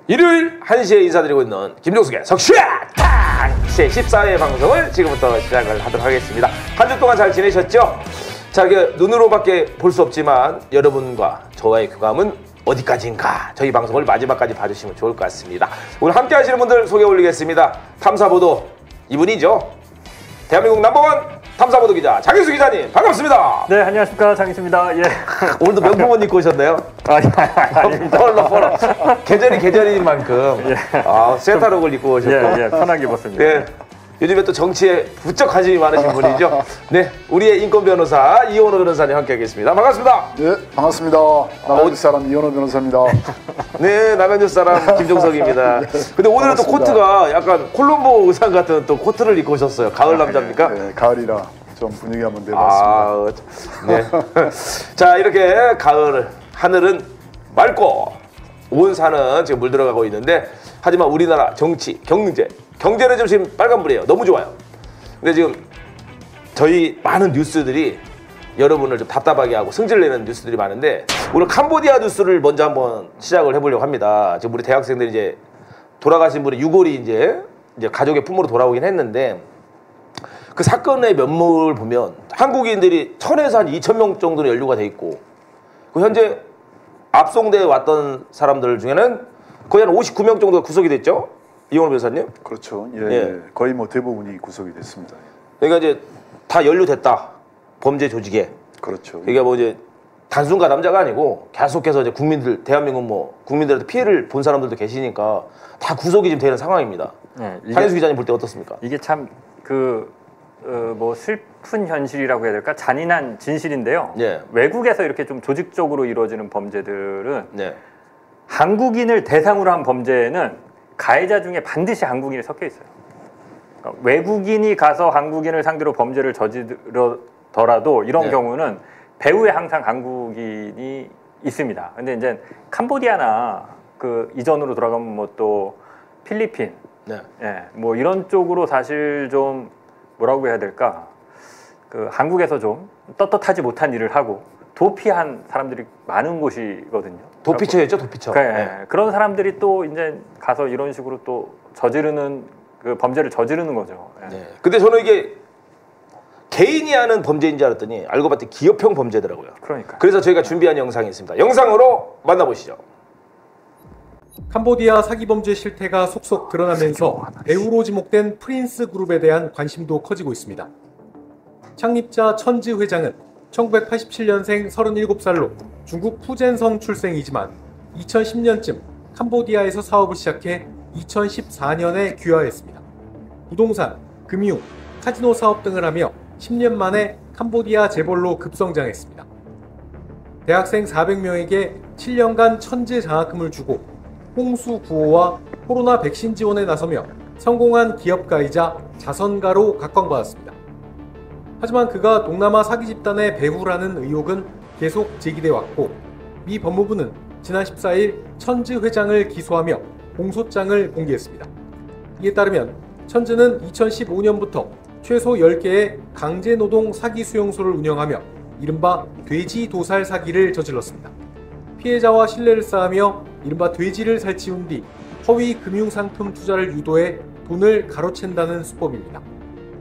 일요일 1시에 인사드리고 있는 김종숙의 석슈 제 14회 방송을 지금부터 시작을 하도록 하겠습니다. 한 주 동안 잘 지내셨죠? 자, 눈으로밖에 볼 수 없지만 여러분과 저와의 교감은 어디까지인가, 저희 방송을 마지막까지 봐주시면 좋을 것 같습니다. 오늘 함께 하시는 분들 소개 올리겠습니다. 탐사보도 이분이죠. 대한민국 넘버원 탐사보도 기자 장희수 기자님, 반갑습니다. 네, 안녕하십니까, 장희수입니다. 예. 오늘도 명품옷 입고 오셨네요? 아닙니다. 펄러. 계절인 만큼 세타록을 입고 오셨고. 예, 편하게 입었습니다. 네. 요즘에 또 정치에 부쩍 관심이 많으신 분이죠. 네, 우리의 인권 변호사 이원호 변호사님 함께하겠습니다. 반갑습니다. 네, 반갑습니다. 남양주 사람 이원호 변호사입니다. 네, 남양주 사람 김종석입니다. 근데 오늘은 또 코트가 약간 콜롬보 의상 같은 또 코트를 입고 오셨어요. 가을 남자입니까? 네, 가을이라 좀 분위기 한번 내봤습니다. 네. 자, 이렇게 가을 하늘은 맑고 온 산은 지금 물들어가고 있는데, 하지만 우리나라 정치, 경제는 지금 빨간불이에요. 너무 좋아요. 근데 지금 저희 많은 뉴스들이 여러분을 좀 답답하게 하고 승질내는 뉴스들이 많은데, 오늘 캄보디아 뉴스를 먼저 한번 시작을 해보려고 합니다. 지금 우리 대학생들이 이제 돌아가신 분이 6월이 이제 가족의 품으로 돌아오긴 했는데, 그 사건의 면목을 보면 한국인들이 1000에서 한 2000명 정도로 연루가 돼 있고, 그 현재 압송돼 왔던 사람들 중에는 거의 한 59명 정도가 구속이 됐죠? 이원호 변호사님? 그렇죠. 예. 거의 뭐 대부분이 구속이 됐습니다. 그러니까 이제 다 연루됐다, 범죄 조직에. 그렇죠. 그러니까 뭐 이제 단순 가담자가 아니고 계속해서 이제 대한민국 국민들한테 피해를 본 사람들도 계시니까 다 구속이 지금 되는 상황입니다. 네, 장희수 기자님 볼 때 어떻습니까? 이게 참 슬픈 현실이라고 해야 될까? 잔인한 진실인데요. 네. 외국에서 이렇게 좀 조직적으로 이루어지는 범죄들은 네. 한국인을 대상으로 한 범죄는 가해자 중에 반드시 한국인이 섞여 있어요. 그러니까 외국인이 가서 한국인을 상대로 범죄를 저지르더라도 이런 경우는 배후에 항상 한국인이 있습니다. 근데 이제 캄보디아나 그 이전으로 돌아가면 뭐 또 필리핀, 뭐 이런 쪽으로 사실 좀 뭐라고 해야 될까? 그 한국에서 좀 떳떳하지 못한 일을 하고 도피한 사람들이 많은 곳이거든요. 도피처였죠, 도피처. 그런 사람들이 또 이제 가서 이런 식으로 또 그 범죄를 저지르는 거죠. 네. 근데 저는 이게 개인이 하는 범죄인 줄 알았더니 알고 봤더니 기업형 범죄더라고요. 그러니까. 그래서 저희가 준비한 영상이 있습니다. 영상으로 만나보시죠. 캄보디아 사기 범죄 실태가 속속 드러나면서 배후로 지목된 프린스 그룹에 대한 관심도 커지고 있습니다. 창립자 천지 회장은 1987년생 37살로 중국 푸젠성 출생이지만 2010년쯤 캄보디아에서 사업을 시작해 2014년에 귀화했습니다. 부동산, 금융, 카지노 사업 등을 하며 10년 만에 캄보디아 재벌로 급성장했습니다. 대학생 400명에게 7년간 천재 장학금을 주고 홍수 구호와 코로나 백신 지원에 나서며 성공한 기업가이자 자선가로 각광받았습니다. 하지만 그가 동남아 사기 집단의 배후라는 의혹은 계속 제기돼 왔고, 미 법무부는 지난 14일 천지 회장을 기소하며 공소장을 공개했습니다. 이에 따르면 천지는 2015년부터 최소 10개의 강제노동 사기 수용소를 운영하며 이른바 돼지 도살 사기를 저질렀습니다. 피해자와 신뢰를 쌓으며 이른바 돼지를 살찌운 뒤 허위 금융상품 투자를 유도해 돈을 가로챈다는 수법입니다.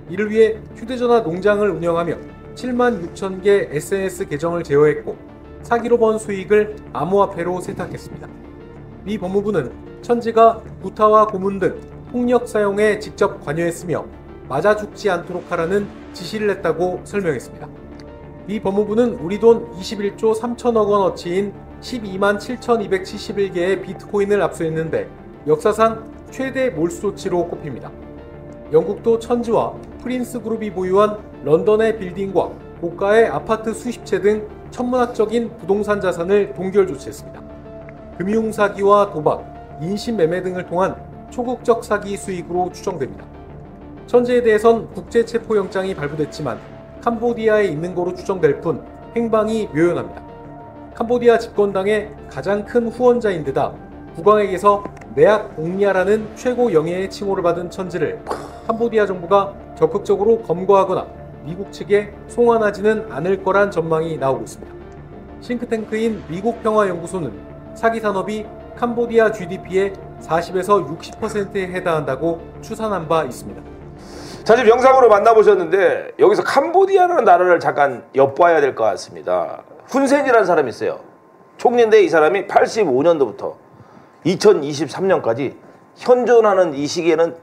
이를 위해 휴대전화 농장을 운영하며 7만 6천 개 SNS 계정을 제어했고 사기로 번 수익을 암호화폐로 세탁했습니다. 미 법무부는 천지가 구타와 고문 등 폭력 사용에 직접 관여했으며 맞아 죽지 않도록 하라는 지시를 했다고 설명했습니다. 미 법무부는 우리 돈 21조 3천억 원어치인 12만 7,271개의 비트코인을 압수했는데 역사상 최대 몰수 조치로 꼽힙니다. 영국도 천지와 프린스 그룹이 보유한 런던의 빌딩과 고가의 아파트 수십 채 등 천문학적인 부동산 자산을 동결 조치했습니다. 금융사기와 도박, 인신매매 등을 통한 초국적 사기 수익으로 추정됩니다. 천지에 대해선 국제체포영장이 발부됐지만 캄보디아에 있는 거로 추정될 뿐 행방이 묘연합니다. 캄보디아 집권당의 가장 큰 후원자인 데다 국왕에게서 내악 옹야라는 최고 영예의 칭호를 받은 천지를 캄보디아 정부가 적극적으로 검거하거나 미국 측에 송환하지는 않을 거란 전망이 나오고 있습니다. 싱크탱크인 미국평화연구소는 사기 산업이 캄보디아 GDP의 40에서 60%에 해당한다고 추산한 바 있습니다. 자, 지금 영상으로 만나보셨는데 여기서 캄보디아라는 나라를 잠깐 엿봐야 될 것 같습니다. 훈센이라는 사람이 있어요. 총리인데 이 사람이 85년도부터 2023년까지 현존하는 이 시기에는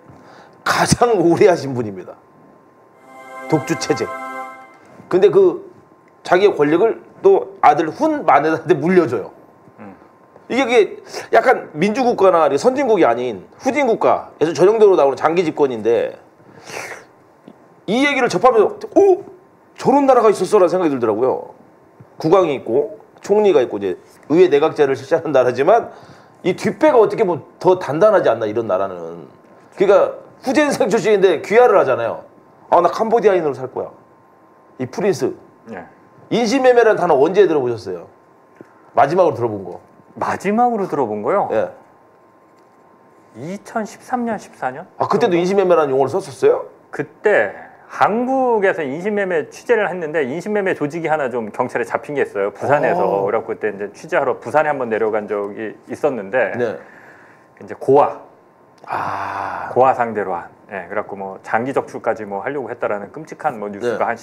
가장 오래 하신 분입니다. 독주 체제. 근데 그 자기의 권력을 또 아들 훈 마네한테 물려줘요. 이게 약간 민주국가나 선진국이 아닌 후진국가에서 전형적으로 나오는 장기 집권인데 이 얘기를 접하면서 오! 저런 나라가 있었어라는 생각이 들더라고요. 국왕이 있고 총리가 있고 이제 의회 내각제를 실시하는 나라지만 이 뒷배가 어떻게 보면 더 단단하지 않나 이런 나라는. 그러니까 후젠성 출신인데 귀화를 하잖아요. 아, 나 캄보디아인으로 살 거야. 이 프린스. 네. 인신매매라는 단어 언제 들어보셨어요? 마지막으로 들어본 거. 마지막으로 들어본 거요? 예. 2013년, 14년? 아, 그때도 인신매매라는 용어를 썼었어요? 그때 한국에서 인신매매 취재를 했는데 인신매매 조직이 하나 좀 경찰에 잡힌 게 있어요. 부산에서. 그래갖고 그때 이제 취재하러 부산에 한번 내려간 적이 있었는데 네. 이제 고아 상대로 한. 예, 그래갖고 뭐 장기 적출까지 뭐 하려고 했다라는 끔찍한 뭐 뉴스가 네. 한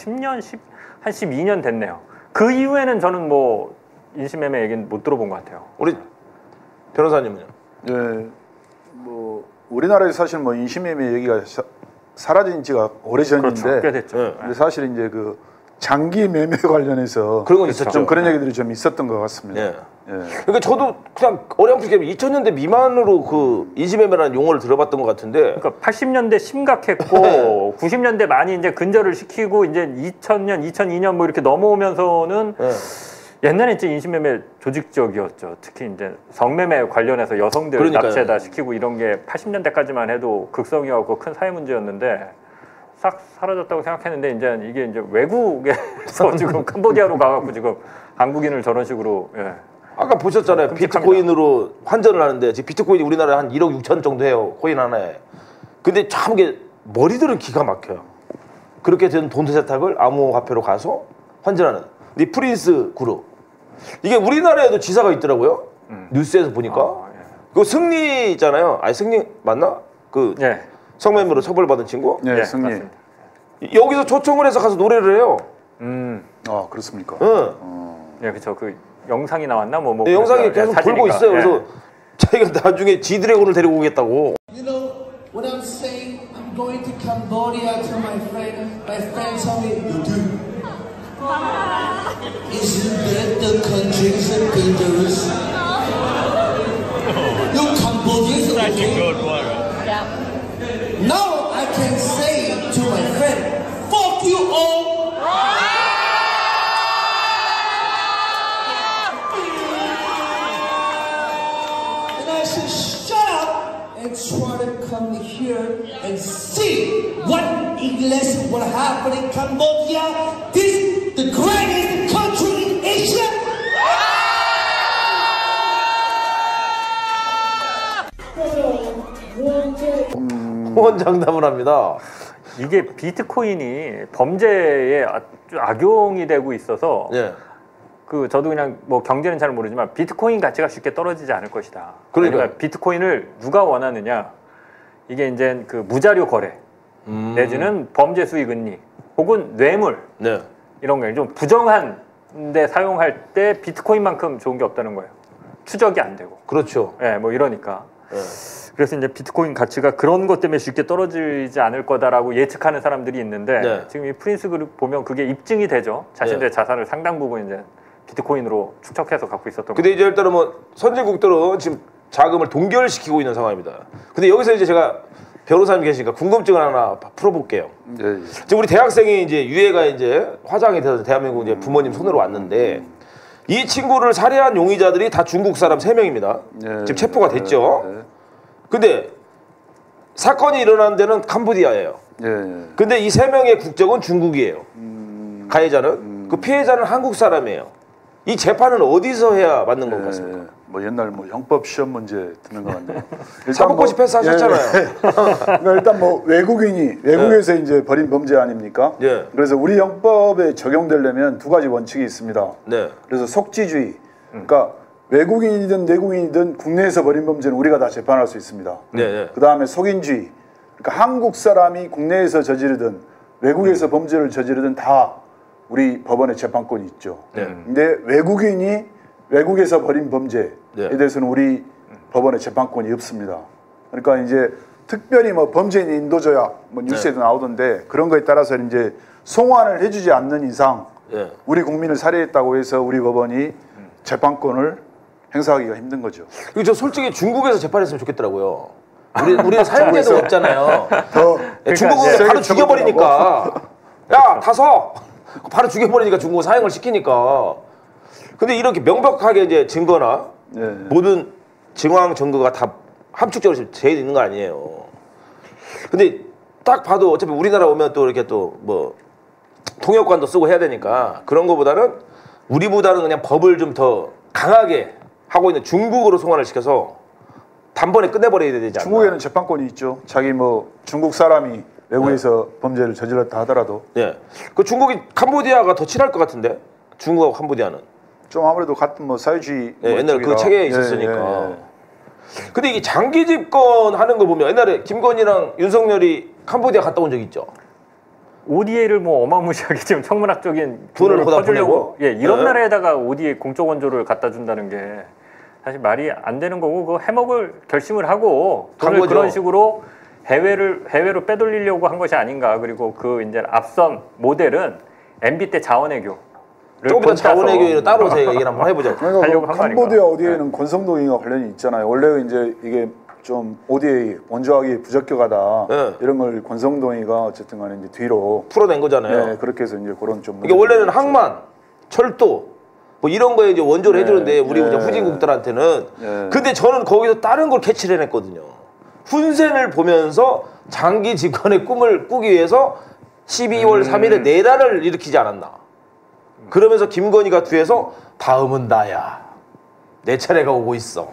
12년 됐네요. 그 이후에는 저는 뭐 인신매매 얘기는 못 들어본 것 같아요. 우리 변호사님은요? 예, 뭐 우리나라에 사실 뭐 인신매매 얘기가 사라진 지가 오래전인데, 그렇죠. 꽤 됐죠. 네. 근데 사실 이제 그 장기 매매 관련해서 그런 건 있었죠. 좀 그런 얘기들이 좀 있었던 것 같습니다. 예. 예. 그러니까 저도 그냥 어렴풋이 2000년대 미만으로 그 인신매매라는 용어를 들어봤던 것 같은데. 그러니까 80년대 심각했고 90년대 많이 이제 근절을 시키고 이제 2000년, 2002년 뭐 이렇게 넘어오면서는 예. 옛날에 이제 인신매매 조직적이었죠. 특히 이제 성매매 관련해서 여성들 그러니까요. 납치다 시키고 이런 게 80년대까지만 해도 극성이었고 큰 사회 문제였는데 싹 사라졌다고 생각했는데 이제 이게 외국에서 지금 캄보디아로 가갖고 지금 한국인을 저런 식으로 예. 아까 보셨잖아요. 끔찍합니다. 비트코인으로 환전을 하는데 지금 비트코인이 우리나라에 한 1억 6천 정도 해요. 코인 하나에. 근데 참 이게 머리들은 기가 막혀요. 그렇게 된 돈 세탁을 암호화폐로 가서 환전하는. 근데 프린스 그룹. 이게 우리나라에도 지사가 있더라고요. 뉴스에서 보니까. 예. 그거 승리 있잖아요. 아니 승리 맞나? 그 예. 성매매로 처벌받은 친구. 예, 예, 승리. 맞습니다. 여기서 초청을 해서 가서 노래를 해요. 아, 그렇습니까? 응. 예, 그렇죠. 그 영상이 나왔나 뭐 네, 영상이 그랬어요. 계속 예, 돌고 사진인가. 있어요. 예. 그래서 자기가 나중에 지드래곤을 데리고 오겠다고. You know what I'm saying? I'm going to Cambodia to my friend. My friend told me, you do. Isn't that the country's so dangerous? You Cambodians are okay. Now I can say to my friend, fuck you all. And I said, shut up and try to come here and see what English will happen in Cambodia. This the greatest country in Asia. 호언장담을 합니다. 이게 비트코인이 범죄에 아주 악용이 되고 있어서 예. 그 저도 그냥 뭐 경제는 잘 모르지만 비트코인 가치가 쉽게 떨어지지 않을 것이다. 그러니까요. 왜냐면 비트코인을 누가 원하느냐? 이게 이제 그 무자료 거래 내지는 범죄 수익 은닉 혹은 뇌물 네. 이런 거 좀 부정한 데 사용할 때 비트코인만큼 좋은 게 없다는 거예요. 추적이 안 되고. 그렇죠. 예, 뭐 이러니까. 예. 그래서 이제 비트코인 가치가 그런 것 때문에 쉽게 떨어지지 않을 거다라고 예측하는 사람들이 있는데 네. 지금 이 프린스 그룹 보면 그게 입증이 되죠. 자신들의 네. 자산을 상당 부분 이제 비트코인으로 축적해서 갖고 있었던 근데 거예요. 이제 일단은 뭐 선진국들은 지금 자금을 동결시키고 있는 상황입니다. 근데 여기서 이제 제가 변호사님 계시니까 궁금증을 하나 풀어볼게요. 예, 예. 지금 우리 대학생이 이제 유해가 이제 화장이 돼서 대한민국 이제 부모님 손으로 왔는데 이 친구를 살해한 용의자들이 다 중국 사람 3명입니다. 예, 지금 체포가 됐죠. 예, 근데 사건이 일어난 데는 캄보디아예요. 예, 예. 근데 이 3명의 국적은 중국이에요. 가해자는 그 피해자는 한국 사람이에요. 이 재판은 어디서 해야 맞는 것 같습니까? 예, 뭐 옛날 뭐 형법 시험 문제 듣는 것 같네요. 사법고시 패스하셨잖아요. 그러니까 일단 뭐 외국에서 이제 벌인 범죄 아닙니까? 예. 그래서 우리 형법에 적용되려면 두 가지 원칙이 있습니다. 네. 그래서 속지주의, 그러니까 외국인이든 내국인이든 국내에서 벌인 범죄는 우리가 다 재판할 수 있습니다. 네. 그 다음에 속인주의, 그러니까 한국 사람이 국내에서 저지르든 외국에서 범죄를 저지르든 다 우리 법원에 재판권이 있죠. 근데 외국인이 외국에서 벌인 범죄에 대해서는 우리 법원에 재판권이 없습니다. 그러니까 이제 특별히 뭐 범죄인 인도조약 뭐 뉴스에도 나오던데 그런 거에 따라서 이제 송환을 해주지 않는 이상 우리 국민을 살해했다고 해서 우리 법원이 재판권을 행사하기가 힘든 거죠. 이거 저 솔직히 중국에서 재판했으면 좋겠더라고요. 우리는 사형제도 없잖아요. 중국은 바로 죽여버리니까. 야, 다 서! 바로 죽여버리니까 중국은 사형을 시키니까. 근데 이렇게 명백하게 이제 증거나 모든 정황 증거가 다 함축적으로 되어 있는 거 아니에요. 근데 딱 봐도 어차피 우리나라 오면 또 이렇게 또 뭐 통역관도 쓰고 해야 되니까 그런 거보다는 우리보다는 그냥 법을 좀 더 강하게 하고 있는 중국으로 송환을 시켜서 단번에 끝내버려야 되지 않나. 중국에는 재판권이 있죠. 자기 뭐 중국 사람이 외국에서 범죄를 저질렀다 하더라도. 그 중국이 캄보디아가 더 친할 것 같은데 중국하고 캄보디아는. 좀 아무래도 같은 뭐 사회주의. 옛날에 그 체계에 있었으니까. 근데 이게 장기 집권하는 거 보면 옛날에 김건희랑 윤석열이 캄보디아 갔다 온 적 있죠. ODA를 뭐 어마무시하게 지금 천문학적인 돈을 거다 퍼주려고 이런 나라에다가 ODA 공적 원조를 갖다 준다는 게 사실 말이 안 되는 거고 그 해먹을 결심을 하고 돈을 그런 식으로 해외로 빼돌리려고 한 것이 아닌가. 그리고 그 이제 앞선 모델은 MB 때 자원외교. 조금 더 자원외교를 따로 제가 얘기를 한번 해보자. 그러니까 캄보디아 ODA는 권성동이가 관련이 있잖아요. 원래 이제 이게 좀 ODA 원조하기 부적격하다 이런 걸 권성동이가 어쨌든 간에 이제 뒤로 풀어낸 거잖아요. 네, 그렇게 해서 이제 그런 좀. 이게 원래는 항만, 철도 뭐 이런 거에 이제 원조를 해주는데 우리 이제 후진국들한테는. 근데 저는 거기서 다른 걸 캐치를 해냈거든요. 훈센을 보면서 장기 집권의 꿈을 꾸기 위해서 12월 3일에 내란을 일으키지 않았나. 그러면서 김건희가 뒤에서 다음은 나야. 내 차례가 오고 있어.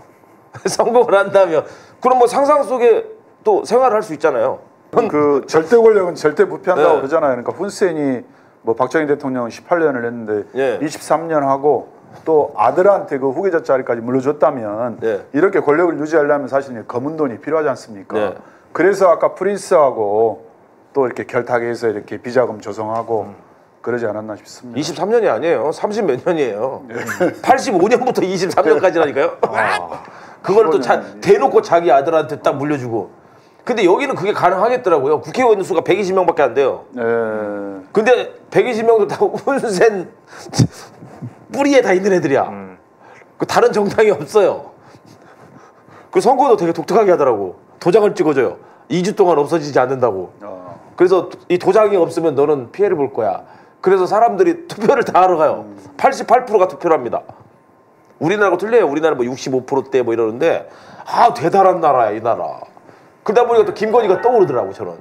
성공을 한다면 그럼 뭐 상상 속에 또 생활을 할 수 있잖아요. 그 절대 권력은 절대 부패한다고 그러잖아요. 그러니까 훈센이 뭐 박정희 대통령은 18년을 했는데 23년 하고 또 아들한테 그 후계자 자리까지 물려줬다면 이렇게 권력을 유지하려면 사실 검은 돈이 필요하지 않습니까? 그래서 아까 프린스하고 또 이렇게 결탁해서 이렇게 비자금 조성하고 그러지 않았나 싶습니다. 23년이 아니에요. 30 몇 년이에요. 85년부터 23년까지라니까요. 그걸 또 대놓고 자기 아들한테 딱 물려주고. 근데 여기는 그게 가능하겠더라고요. 국회의원 수가 120명밖에 안 돼요. 근데 120명도 다 훈센 뿌리에 다 있는 애들이야. 그 다른 정당이 없어요. 그 선거도 되게 독특하게 하더라고. 도장을 찍어줘요. 2주 동안 없어지지 않는다고. 그래서 이 도장이 없으면 너는 피해를 볼 거야. 그래서 사람들이 투표를 다 하러 가요. 88%가 투표를 합니다. 우리나라하고 틀려요. 우리나라는 뭐 65%대 뭐 이러는데 대단한 나라야 이 나라. 그러다 보니까 또 김건희가 떠오르더라고 저는.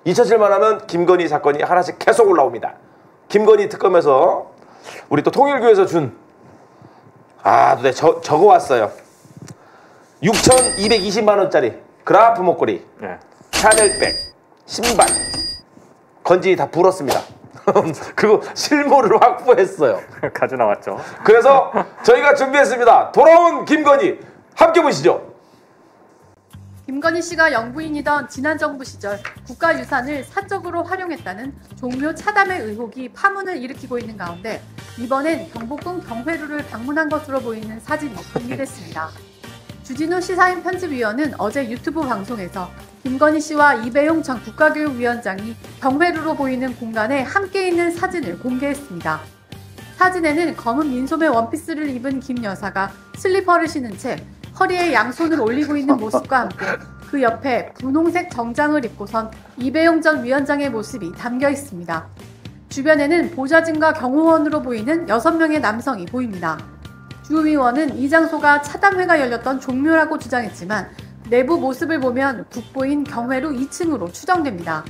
잊혀질만 하면 김건희 사건이 하나씩 계속 올라옵니다. 김건희 특검에서 우리 또 통일교에서 준 적어왔어요. 6,220만 원짜리 그라프 목걸이, 샤넬백, 신발, 건진이 다 불었습니다. 그리고 실물을 확보했어요. 가져 나왔죠. 그래서 저희가 준비했습니다. 돌아온 김건희 함께 보시죠. 김건희 씨가 영부인이던 지난 정부 시절 국가유산을 사적으로 활용했다는 종묘 차담의 의혹이 파문을 일으키고 있는 가운데 이번엔 경복궁 경회루를 방문한 것으로 보이는 사진이 공개됐습니다. 주진우 시사인 편집위원은 어제 유튜브 방송에서 김건희 씨와 이배용 전 국가교육위원장이 경회루로 보이는 공간에 함께 있는 사진을 공개했습니다. 사진에는 검은 민소매 원피스를 입은 김 여사가 슬리퍼를 신은 채 허리에 양손을 올리고 있는 모습과 함께 그 옆에 분홍색 정장을 입고선 이배용 전 위원장의 모습이 담겨 있습니다. 주변에는 보좌진과 경호원으로 보이는 6명의 남성이 보입니다. 주 의원은 이 장소가 차담회가 열렸던 종묘라고 주장했지만 내부 모습을 보면 국보인 경회루 2층으로 추정됩니다.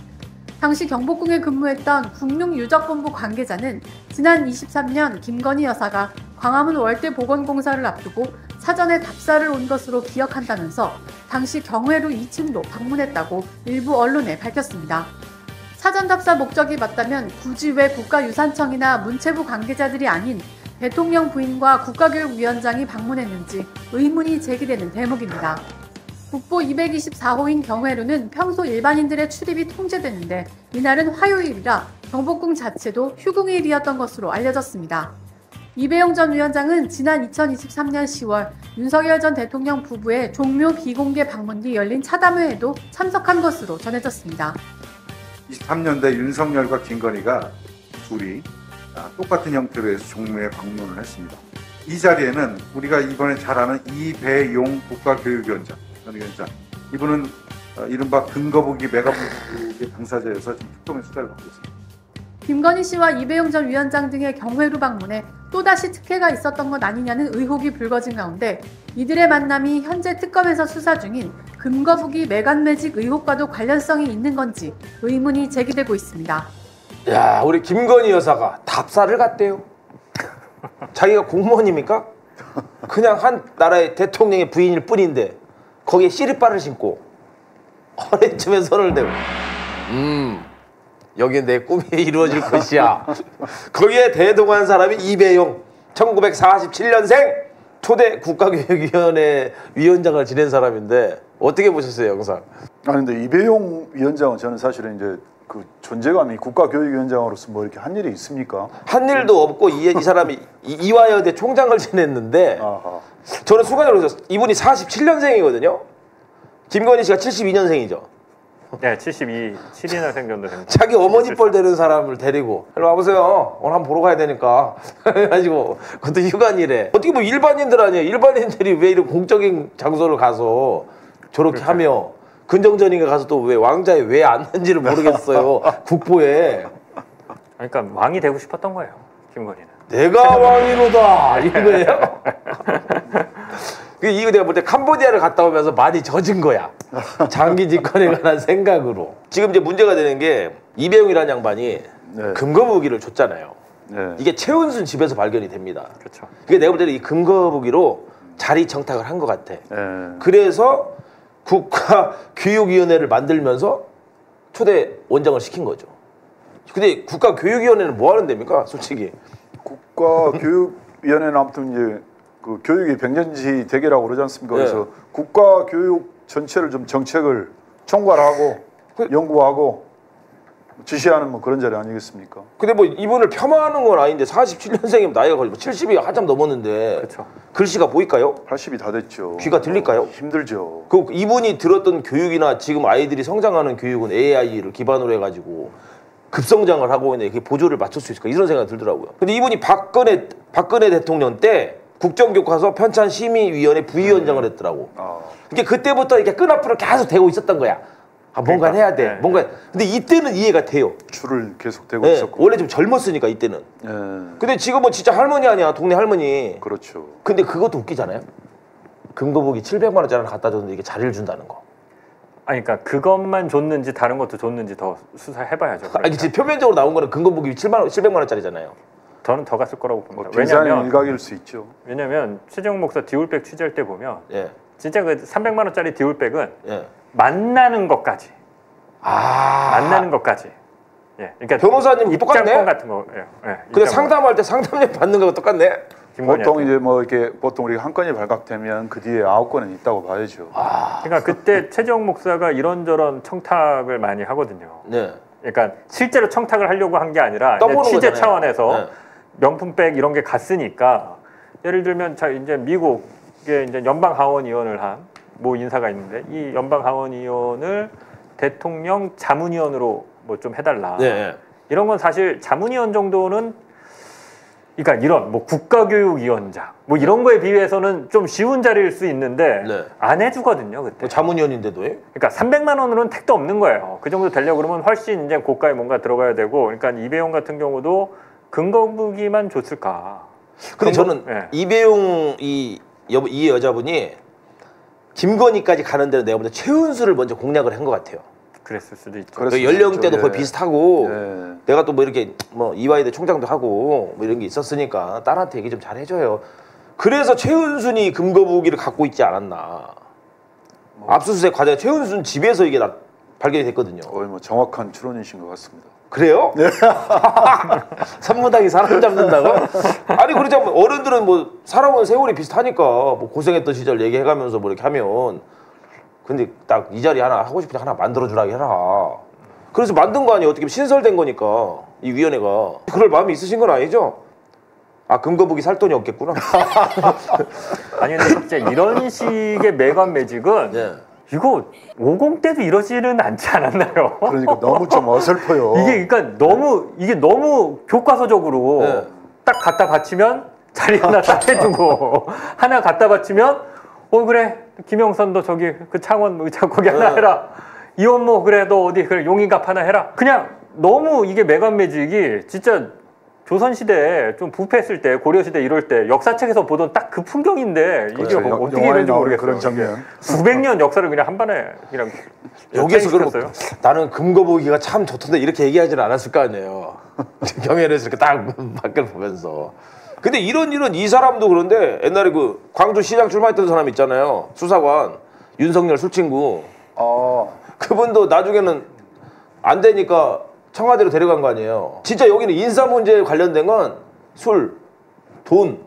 당시 경복궁에 근무했던 국립유적본부 관계자는 지난 23년 김건희 여사가 광화문 월대보건공사를 앞두고 사전에 답사를 온 것으로 기억한다면서 당시 경회루 2층도 방문했다고 일부 언론에 밝혔습니다. 사전 답사 목적이 맞다면 굳이 왜 국가유산청이나 문체부 관계자들이 아닌 대통령 부인과 국가교육위원장이 방문했는지 의문이 제기되는 대목입니다. 국보 224호인 경회로는 평소 일반인들의 출입이 통제되는데 이날은 화요일이라 경복궁 자체도 휴궁일이었던 것으로 알려졌습니다. 이배용 전 위원장은 지난 2023년 10월 윤석열 전 대통령 부부의 종묘 비공개 방문 뒤 열린 차담회에도 참석한 것으로 전해졌습니다. 23년대 윤석열과 김건희가 둘이 똑같은 형태로 해서 종묘에 방문을 했습니다. 이 자리에는 우리가 이번에 잘 아는 이배용 국가교육위원장, 이분은 이른바 근거북이 메가북의 당사자여서 지금 특검의 수사를 받고 있습니다. 김건희 씨와 이배용 전 위원장 등의 경회로 방문해 또다시 특혜가 있었던 것 아니냐는 의혹이 불거진 가운데 이들의 만남이 현재 특검에서 수사 중인 금거북이 매간매직 의혹과도 관련성이 있는 건지 의문이 제기되고 있습니다. 야, 우리 김건희 여사가 답사를 갔대요. 자기가 공무원입니까? 그냥 한 나라의 대통령의 부인일 뿐인데 거기에 씨름바를 신고 허리쯤에 손을 대고 여기 내 꿈이 이루어질 것이야. 거기에 대동한 사람이 이배용, 1947년생 초대 국가교육위원회 위원장을 지낸 사람인데 어떻게 보셨어요, 영상? 아니 근데 이배용 위원장은 저는 사실은 이제 그 존재감이 국가교육위원장으로서 뭐 이렇게 한 일이 있습니까? 한 일도 없고 이 사람이 이화여대 총장을 지냈는데 아하. 저는 순간적으로 그랬어요. 이분이 47년생이거든요. 김건희 씨가 72년생이죠. 네, 7년 생전도 됩니다. 자기 어머니 뻘 되는 사람을 데리고 일로 와보세요. 오늘 한번 보러 가야 되니까 해가지고 그것도 휴관이래. 어떻게 뭐 일반인들 아니에요. 일반인들이 왜 이런 공적인 장소를 가서 저렇게 그렇죠. 하며 근정전인가 가서 또 왜 왕자에 왜 앉는지를 모르겠어요. 국보에. 그러니까 왕이 되고 싶었던 거예요, 김건희는. 내가 왕이로다 이거예요. 이거 내가 볼 때 캄보디아를 갔다 오면서 많이 젖은 거야. 장기 집권에 관한 생각으로. 지금 이제 문제가 되는 게 이배용이라는 양반이 네. 금거북이를 줬잖아요. 네. 이게 최은순 집에서 발견이 됩니다. 그렇죠. 그게 내가 볼 때는 이 금거북이로 자리 청탁을 한 것 같아. 네. 그래서 국가교육위원회를 만들면서 초대 원장을 시킨 거죠. 근데 국가교육위원회는 뭐 하는 데입니까, 솔직히? 국가교육위원회는 아무튼 이제 그 교육이 백년지 대계라고 그러지 않습니까? 네. 그래서 국가교육 전체를 좀 정책을 총괄하고 연구하고 지시하는 뭐 그런 자리 아니겠습니까? 근데 뭐 이분을 폄하하는 건 아닌데 47년생이면 나이가 거의 70이 한참 넘었는데 그렇죠. 글씨가 보일까요? 80이 다 됐죠. 귀가 들릴까요? 힘들죠. 그 이분이 들었던 교육이나 지금 아이들이 성장하는 교육은 AI를 기반으로 해가지고 급성장을 하고 있는데 그게 보조를 맞출 수 있을까 이런 생각이 들더라고요. 근데 이분이 박근혜 대통령 때 국정교과서 편찬심의위원회 부위원장을 했더라고. 그러니까 그때부터 이렇게 끈앞으로 계속 대고 있었던 거야. 뭔가 그러니까, 해야 돼. 네, 뭔가. 근데 이때는 이해가 돼요. 줄을 계속 대고 네, 있었고. 원래 좀 젊었으니까 이때는. 네. 근데 지금은 진짜 할머니 아니야, 동네 할머니. 그렇죠. 근데 그것도 웃기잖아요. 금거북이 700만 원짜리 갖다 줬는데 이게 자리를 준다는 거. 아니, 그러니까 그것만 줬는지 다른 것도 줬는지 더 수사해봐야죠. 그러니까. 아니, 지금 표면적으로 나온 거는 금거북이 700만 원짜리잖아요. 저는 더 갔을 거라고 봅니다. 빈산이 일각일 수 있죠. 왜냐면 최재형 목사 디올백 취재할 때 보면 예. 진짜 그 300만 원짜리 디올백은 예. 만나는 것까지. 만나는 것까지. 예. 그러니까 변호사님 똑같네. 입장권 같은 거. 예. 예. 근데 상담할 때 상담료 받는 거가 똑같네. 보통 이제 뭐 이렇게 보통 우리가 한 건이 발각되면 그 뒤에 9건은 있다고 봐야죠. 그러니까 그때 최재형 목사가 이런저런 청탁을 많이 하거든요. 네. 그러니까 실제로 청탁을 하려고 한 게 아니라 떠보는 취재 거잖아요. 차원에서 네. 명품백 이런 게 갔으니까 예를 들면 자 이제 미국의 이제 연방 하원 의원을 한 모 인사가 있는데 이 연방 하원 의원을 대통령 자문위원으로 뭐 좀 해달라. 네. 이런 건 사실 자문위원 정도는 그러니까 이런 뭐 국가교육위원장 뭐 이런 거에 비해서는 좀 쉬운 자리일 수 있는데 네. 안 해주거든요 그때. 뭐 자문위원인데도. 그러니까 300만 원으로는 택도 없는 거예요. 그 정도 되려고 그러면 훨씬 이제 고가에 뭔가 들어가야 되고, 그러니까 이배용 같은 경우도 근거북이만 줬을까? 근데 저는 네. 이배용 이 여자분이 김건희까지 가는 데는 내가 볼 때 최은수를 먼저 공략을 한 것 같아요. 그랬을 수도 있죠. 그랬을 수도 연령대도 있죠. 거의 예. 비슷하고 예. 내가 또 뭐 이렇게 뭐 이화여대 총장도 하고 뭐 이런 게 있었으니까 딸한테 얘기 좀 잘 해줘요. 그래서 최은순이 금거북이를 갖고 있지 않았나. 압수수색 과정에 최은순 집에서 이게 발견이 됐거든요. 거의 뭐 정확한 추론이신 것 같습니다. 그래요? 산무당이 사람 잡는다고? 아니 그러자면 어른들은 뭐 살아온 세월이 비슷하니까 뭐 고생했던 시절 얘기해가면서 뭐 이렇게 하면 근데 딱 이 자리 하나 하고 싶은 하나 만들어주라고 해라. 그래서 만든 거 아니에요. 어떻게 보면 신설된 거니까 이 위원회가 그럴 마음이 있으신 건 아니죠? 아 금거북이 살 돈이 없겠구나. 아니 근데 진짜 이런 식의 매관매직은 예. 이거 50 때도 이러지는 않지 않았나요? 그러니까 너무 좀 어설퍼요. 이게 그러니까 너무 교과서적으로 네. 딱 갖다 바치면 자리 하나 딱 해주고 하나 갖다 바치면 그래 김영선도 저기 그 창원 의자 거기 하나 네. 해라. 이원모 그래 너 어디 그래 용인갑 하나 해라. 그냥 너무 이게 매관매직이 진짜 조선시대에 좀 부패했을 때 고려시대 이럴 때 역사책에서 보던 딱 그 풍경인데 이게 그렇죠. 어떻게 영화에 이런지 나오는 모르겠어요. 그런 장면. 수백 년 역사를 그냥 한 번에 그냥 여기에서 그럼 시켰어요. 나는 금거북이가 참 좋던데 이렇게 얘기하지는 않았을 거 아니에요. 경연에서 이렇게 딱 밖을 보면서. 근데 이런 이 사람도 그런데 옛날에 그 광주시장 출마했던 사람 있잖아요. 수사관 윤석열 술친구. 그분도 나중에는 안 되니까 청와대로 데려간 거 아니에요. 진짜 여기는 인사 문제에 관련된 건 술, 돈,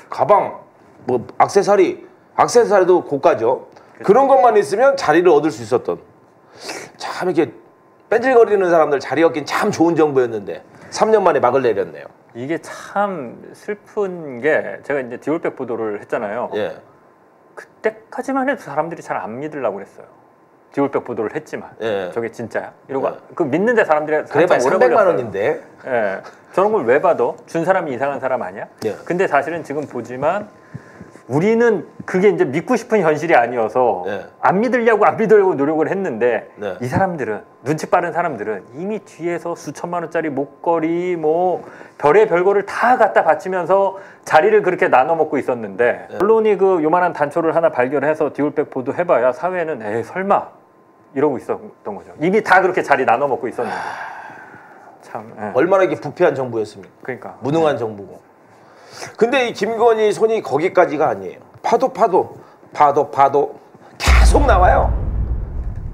가방, 뭐 액세서리도 고가죠. 그런 것만 있으면 자리를 얻을 수 있었던. 참 이렇게 뺀질거리는 사람들 자리 얻긴 참 좋은 정부였는데 3년 만에 막을 내렸네요. 이게 참 슬픈 게 제가 이제 디올백 보도를 했잖아요. 예. 그때까지만 해도 사람들이 잘 안 믿으려고 그랬어요. 디올백 보도를 했지만 예. 저게 진짜야? 이러고 예. 그 믿는데 사람들이 그래봐야 한참 오래 300만 걸렸어요. 원인데. 예. 저런 걸 왜 봐도 준 사람이 이상한 사람 아니야? 예. 근데 사실은 지금 보지만 우리는 그게 이제 믿고 싶은 현실이 아니어서 예. 안 믿으려고 노력을 했는데 네. 이 사람들은 눈치 빠른 사람들은 이미 뒤에서 수천만 원짜리 목걸이 뭐 별의 별거를 다 갖다 바치면서 자리를 그렇게 나눠 먹고 있었는데 언론이 그 요만한 단초를 하나 발견해서 디올백 보도 해봐야 사회는 에이 설마 이러고 있었던 거죠. 이미 다 그렇게 자리 나눠 먹고 있었는데 참 얼마나 이게 부패한 정부였습니까? 그러니까 무능한 정부고. 근데 이 김건희 손이 거기까지가 아니에요. 파도 계속 나와요.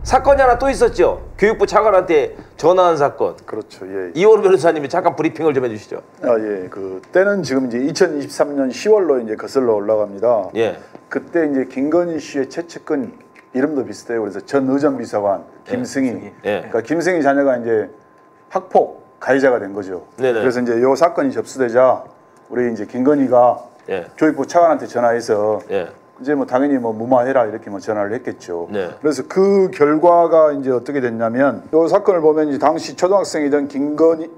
사건이 하나 또 있었죠. 교육부 차관한테 전화한 사건. 그렇죠. 예. 이원우 변호사님이 잠깐 브리핑을 좀 해주시죠. 예. 그 때는 지금 이제 2023년 10월로 이제 거슬러 올라갑니다. 예. 그때 이제 김건희 씨의 최측근 이름도 비슷해요. 그래서 전 의전 비서관 김승희. 예. 그러니까 김승희 자녀가 이제 학폭 가해자가 된 거죠. 네네. 그래서 이제 요 사건이 접수되자 우리 이제 김건희가 예. 교육부 차관한테 전화해서 예. 이제 뭐 당연히 뭐 무마해라 이렇게 뭐 전화를 했겠죠. 네. 그래서 그 결과가 이제 어떻게 됐냐면 이 사건을 보면 이제 당시 초등학생이던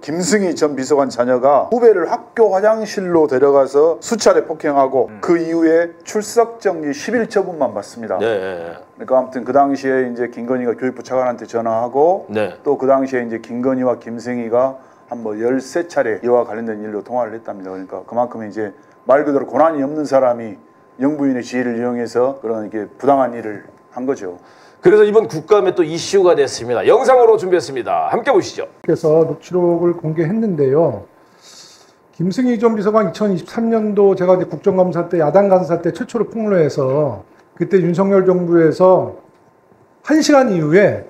김승희 전 비서관 자녀가 후배를 학교 화장실로 데려가서 수차례 폭행하고 그 이후에 출석 정지 10일 처분만 받습니다. 네. 그러니까 아무튼 그 당시에 이제 김건희가 교육부 차관한테 전화하고 네. 또 그 당시에 이제 김건희와 김승희가 한 뭐 13차례 이와 관련된 일로 통화를 했답니다. 그러니까 그만큼 이제 말 그대로 고난이 없는 사람이 영부인의 지위를 이용해서 그런 이게 부당한 일을 한 거죠. 그래서 이번 국감에 또 이슈가 됐습니다. 영상으로 준비했습니다. 함께 보시죠. 그래서 녹취록을 공개했는데요. 김승희 전 비서관 2023년도 제가 이제 국정감사 때 야당 간사 때 최초로 폭로해서 그때 윤석열 정부에서 1시간 이후에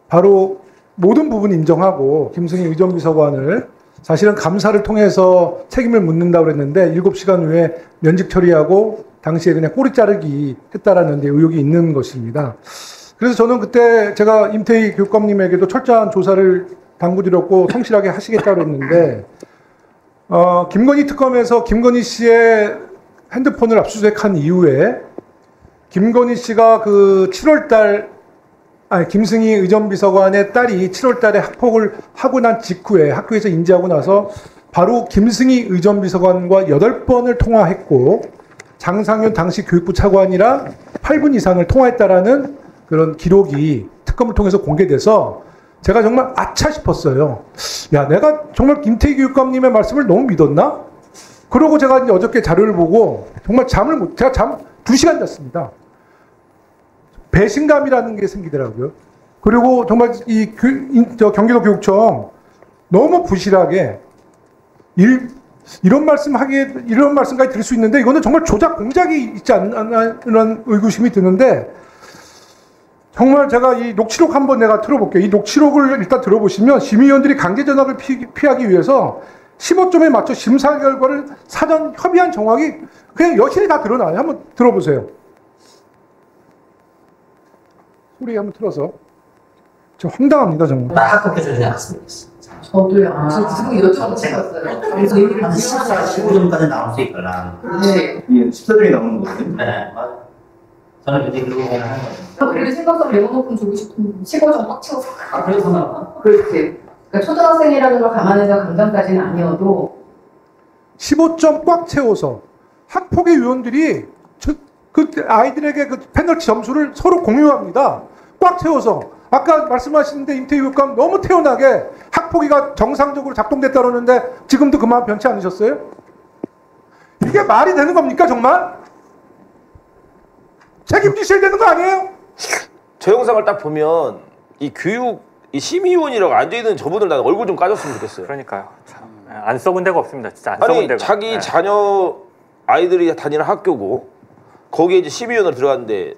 바로 모든 부분 인정하고 김승희 의전 비서관을 사실은 감사를 통해서 책임을 묻는다고 그랬는데 7시간 후에 면직 처리하고 당시에 그냥 꼬리 자르기 했다라는 의혹이 있는 것입니다. 그래서 저는 그때 제가 임태희 교육감님에게도 철저한 조사를 당부드렸고 성실하게 하시겠다고 했는데 김건희 특검에서 김건희 씨의 핸드폰을 압수수색한 이후에 김건희 씨가 그 7월달 김승희 의전비서관의 딸이 7월달에 학폭을 하고 난 직후에 학교에서 인지하고 나서 바로 김승희 의전비서관과 8번을 통화했고 장상윤 당시 교육부 차관이랑 8분 이상을 통화했다라는 그런 기록이 특검을 통해서 공개돼서 제가 정말 아차 싶었어요. 야, 내가 정말 김태희 교육감님의 말씀을 너무 믿었나? 그러고 제가 이제 어저께 자료를 보고 정말 제가 잠 2시간 잤습니다. 배신감이라는 게 생기더라고요. 그리고 정말 경기도 교육청 너무 부실하게 이런 말씀까지 드릴 수 있는데 이거는 정말 조작 공작이 있지 않나 이런 의구심이 드는데 정말 제가 이 녹취록 한번 내가 틀어볼게요. 이 녹취록을 일단 들어보시면 심의위원들이 강제 전학을 피하기 위해서 15점에 맞춰 심사 결과를 사전 협의한 정황이 그냥 여실히 다 드러나요. 한번 들어보세요. 소리 한번 틀어서. 저 황당합니다, 정말. 나 합격해서 그냥 갔으면 됐어. 저도요. 저 지금 여쭤봤어요. 그래서 이미 한 14, 15점까지 나올 수 있거나. 네. 14점이 나오는 거거든요. 네. 저는 이제 그거 그냥 하는 거죠. 그래도 생각보다 매우 높은 주고 싶은 15점 꽉 채워서. 아, 그래서 그렇지. 그러니까 초등학생이라는 걸 감안해서 강점까지는 아니어도 15점 꽉 채워서 학폭의 위원들이 그 아이들에게 그 페널티 점수를 서로 공유합니다. 꽉 채워서. 아까 말씀하시는데 임태희 교감 너무 태연하게 학폭위가 정상적으로 작동됐다 그러는데 지금도 그 마음 변치 않으셨어요? 이게 말이 되는 겁니까 정말? 책임지셔야 되는 거 아니에요? 저 영상을 딱 보면 이 교육 이 심의위원이라고 앉아있는 저분들 난 얼굴 좀 까졌으면 좋겠어요. 그러니까요. 참, 안 썩은 데가 없습니다. 진짜 안 썩은 아니 데가. 자기 네. 자녀 아이들이 다니는 학교고 거기에 이제 심의위원으로 들어갔는데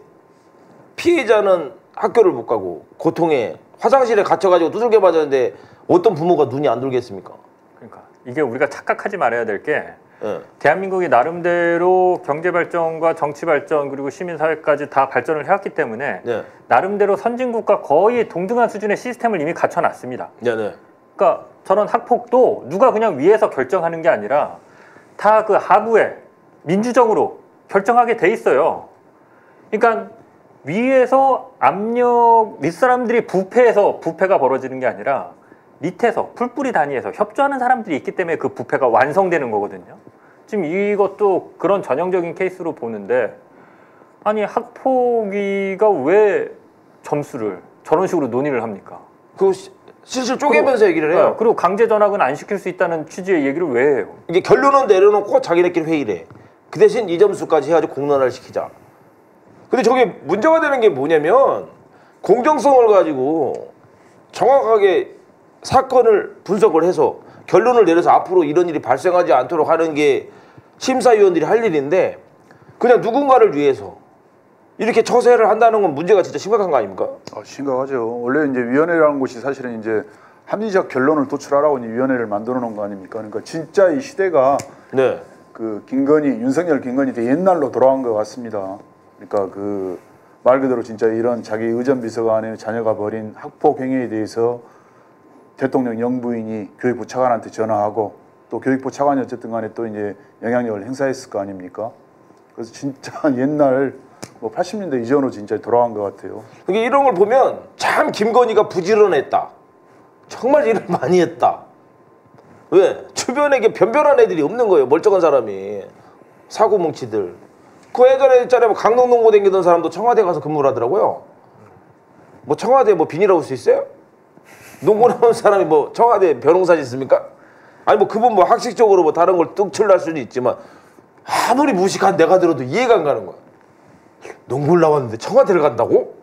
피해자는 학교를 못 가고 고통에 화장실에 갇혀가지고 두들겨 맞았는데 어떤 부모가 눈이 안 돌겠습니까? 그러니까 이게 우리가 착각하지 말아야 될 게 예. 대한민국이 나름대로 경제 발전과 정치 발전 그리고 시민 사회까지 다 발전을 해왔기 때문에 네. 나름대로 선진국과 거의 동등한 수준의 시스템을 이미 갖춰놨습니다. 네네. 그러니까 저런 학폭도 누가 그냥 위에서 결정하는 게 아니라 다 그 하부에 민주적으로 결정하게 돼 있어요. 그러니까 위에서 압력, 윗사람들이 부패가 벌어지는 게 아니라 밑에서 풀뿌리 단위에서 협조하는 사람들이 있기 때문에 그 부패가 완성되는 거거든요. 지금 이것도 그런 전형적인 케이스로 보는데 아니 학폭위가 왜 점수를 저런 식으로 논의를 합니까? 그 실실 쪼개면서 얘기를 해요. 그리고 강제 전학은 안 시킬 수 있다는 취지의 얘기를 왜 해요? 이게 결론은 내려놓고 자기네끼리 회의를 해. 그 대신 이 점수까지 해가지고 공론화를 시키자. 근데 저게 문제가 되는 게 뭐냐면 공정성을 가지고 정확하게 사건을 분석을 해서 결론을 내려서 앞으로 이런 일이 발생하지 않도록 하는 게 심사위원들이 할 일인데 그냥 누군가를 위해서 이렇게 처세를 한다는 건 문제가 진짜 심각한 거 아닙니까? 심각하죠. 원래 이제 위원회라는 곳이 사실은 이제 합리적 결론을 도출하라고 이제 위원회를 만들어 놓은 거 아닙니까? 그러니까 진짜 이 시대가 네. 그 윤석열 김건희 되게 옛날로 돌아간 것 같습니다. 그러니까 그 말 그대로 진짜 이런 자기 의전 비서관의 자녀가 벌인 학폭 행위에 대해서 대통령 영부인이 교육부 차관한테 전화하고 또 교육부 차관이 어쨌든 간에 또 이제 영향력을 행사했을 거 아닙니까? 그래서 진짜 옛날 뭐 80년대 이전으로 진짜 돌아간 것 같아요. 이게 이런 걸 보면 참 김건희가 부지런했다. 정말 일을 많이 했다. 왜? 주변에 변변한 애들이 없는 거예요. 멀쩡한 사람이. 사고뭉치들. 그 예전에 있잖아요. 뭐 강릉농고 다니던 사람도 청와대 가서 근무를 하더라고요. 뭐 청와대 뭐 비닐하우스 있어요? 농고 나온 사람이 뭐 청와대 변호사 있습니까? 아니 뭐 그분 뭐 학식적으로 뭐 다른 걸 뚝칠할 수는 있지만 아무리 무식한 내가 들어도 이해가 안 가는 거야. 농구를 나왔는데 청와대를 간다고?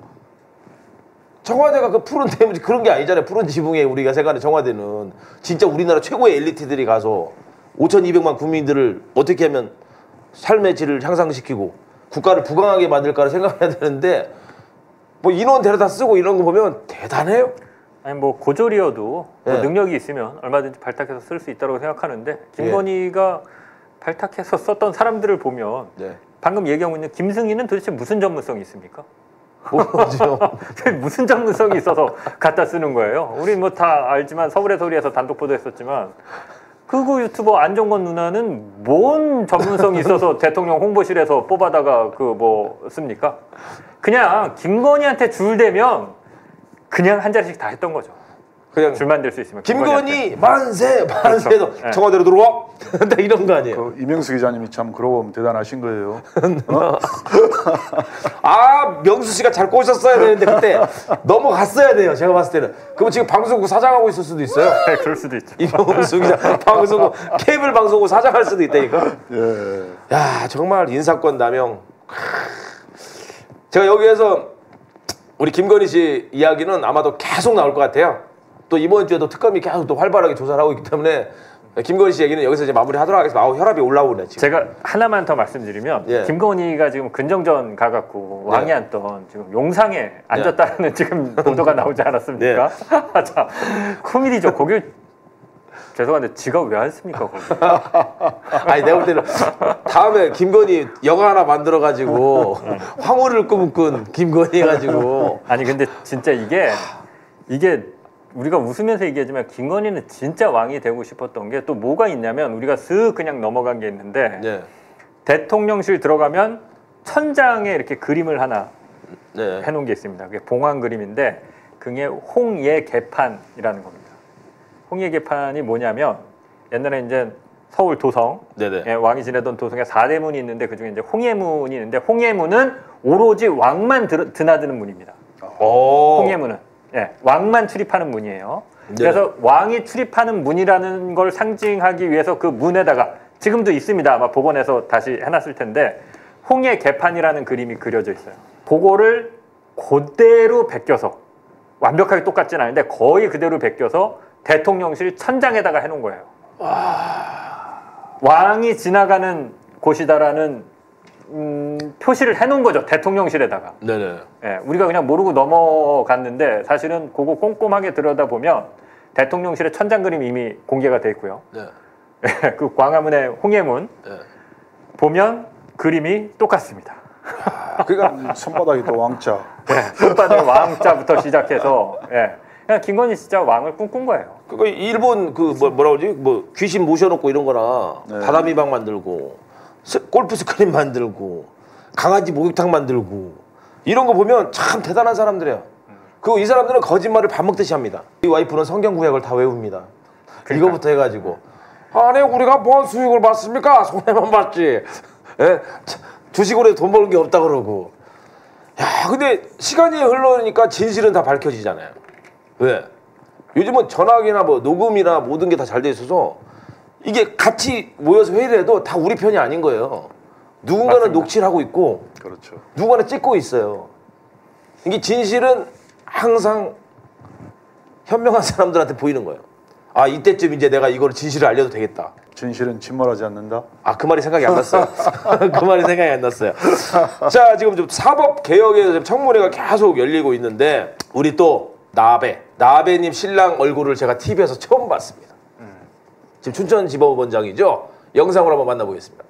청와대가 그 푸른 대문지 그런 게 아니잖아요. 푸른 지붕에 우리가 생각하는 청와대는 진짜 우리나라 최고의 엘리트들이 가서 5,200만 국민들을 어떻게 하면 삶의 질을 향상시키고 국가를 부강하게 만들까를 생각해야 되는데 뭐 인원 데려다 쓰고 이런 거 보면 대단해요. 아니 뭐 고졸이어도 네. 뭐 능력이 있으면 얼마든지 발탁해서 쓸 수 있다고 생각하는데 김건희가 발탁해서 썼던 사람들을 보면 방금 얘기하고 있는 김승희는 도대체 무슨 전문성이 있습니까? 뭐죠? 무슨 전문성이 있어서 갖다 쓰는 거예요? 우리 뭐 다 알지만 서울의 소리에서 단독 보도했었지만 그거 유튜버 안정권 누나는 뭔 전문성이 있어서 대통령 홍보실에서 뽑아다가 그 뭐 씁니까? 그냥 김건희한테 줄 대면 그냥 한 자리씩 다 했던 거죠. 그냥 줄만 댈 수 있으면 김건희 만세 만세도 그렇죠. 청와대로 들어와 이런 거 아니에요. 그 이명수 기자님이 참 그러고 보면 대단하신 거예요. 아 명수 씨가 잘 꼬셨어야 되는데 그때 넘어갔어야 돼요. 제가 봤을 때는. 그럼 지금 방송국 사장하고 있을 수도 있어요. 네, 그럴 수도 있죠. 이명수 기자 방송국 케이블 방송국 사장할 수도 있다니까. 예. 야 정말 인사권 남용. 제가 여기에서 우리 김건희 씨 이야기는 아마도 계속 나올 것 같아요. 또 이번 주에도 특검이 계속 또 활발하게 조사를 하고 있기 때문에 김건희 씨 얘기는 여기서 이제 마무리하도록 하겠습니다. 아우 혈압이 올라오네 지금. 제가 하나만 더 말씀드리면 예. 김건희가 지금 근정전 가갖고 왕이 예. 앉던 지금 용상에 앉았다는 지금 보도가 나오지 않았습니까? 자, 코미디죠. 거기 죄송한데 지가 왜 앉습니까 거기? 아니 내가 볼 때는 다음에 김건희 영화 하나 만들어가지고 황후를 꿈꾼 김건희 해가지고. 아니 근데 진짜 이게 우리가 웃으면서 얘기하지만 김건희는 진짜 왕이 되고 싶었던 게 또 뭐가 있냐면 우리가 슥 그냥 넘어간 게 있는데 네. 대통령실 들어가면 천장에 이렇게 그림을 하나 네. 해놓은 게 있습니다. 그게 봉황 그림인데 그게 홍예계판이라는 겁니다. 홍예계판이 뭐냐면 옛날에 이제 서울 도성 네네. 왕이 지내던 도성에 4대문이 있는데 그중에 이제 홍예문이 있는데 홍예문은 오로지 왕만 드나드는 문입니다. 오. 홍예문은 왕만 출입하는 문이에요. 네. 그래서 왕이 출입하는 문이라는 걸 상징하기 위해서 그 문에다가 지금도 있습니다. 아마 복원해서 다시 해놨을 텐데 홍예계판이라는 그림이 그려져 있어요. 그거를 그대로 베껴서 완벽하게 똑같진 않은데 거의 그대로 베껴서 대통령실 천장에다가 해놓은 거예요. 왕이 지나가는 곳이다라는 표시를 해놓은 거죠. 대통령실에다가. 네네. 예, 우리가 그냥 모르고 넘어갔는데 사실은 그거 꼼꼼하게 들여다보면 대통령실의 천장 그림이 이미 공개가 돼 있고요. 네. 그 광화문의 홍예문 네. 보면 그림이 똑같습니다. 그러니까 손바닥이 또 왕자. 손바닥 왕자부터 시작해서 그냥 김건희 진짜 왕을 꿈꾼 거예요. 그거 일본 그 뭐라 그러지? 뭐 귀신 모셔놓고 이런 거나 네. 다다미방 만들고 골프 스크린 만들고 강아지 목욕탕 만들고 이런 거 보면 참 대단한 사람들이에요. 그리고 이 사람들은 거짓말을 밥 먹듯이 합니다. 이 와이프는 성경 구약을 다 외웁니다. 이거부터 해가지고 아니 우리가 뭔 수익을 받습니까? 손해만 받지. 예? 주식으로 돈 버는 게 없다 그러고. 야 근데 시간이 흘러니까 진실은 다 밝혀지잖아요. 왜? 요즘은 전화기나 뭐 녹음이나 모든 게 다 잘 돼 있어서 이게 같이 모여서 회의를 해도 다 우리 편이 아닌 거예요. 누군가는 맞습니다. 녹취를 하고 있고 그렇죠. 누군가는 찍고 있어요. 이게 진실은 항상 현명한 사람들한테 보이는 거예요. 아 이때쯤 이제 내가 이걸 진실을 알려도 되겠다. 진실은 침몰하지 않는다. 아 그 말이 생각이 안 났어요. 그 말이 생각이 안 났어요. 자 지금 좀 사법 개혁에 대해서 청문회가 계속 열리고 있는데 우리 또 나베님 신랑 얼굴을 제가 TV에서 처음 봤습니다. 지금 춘천지법원장이죠. 영상으로 한번 만나보겠습니다.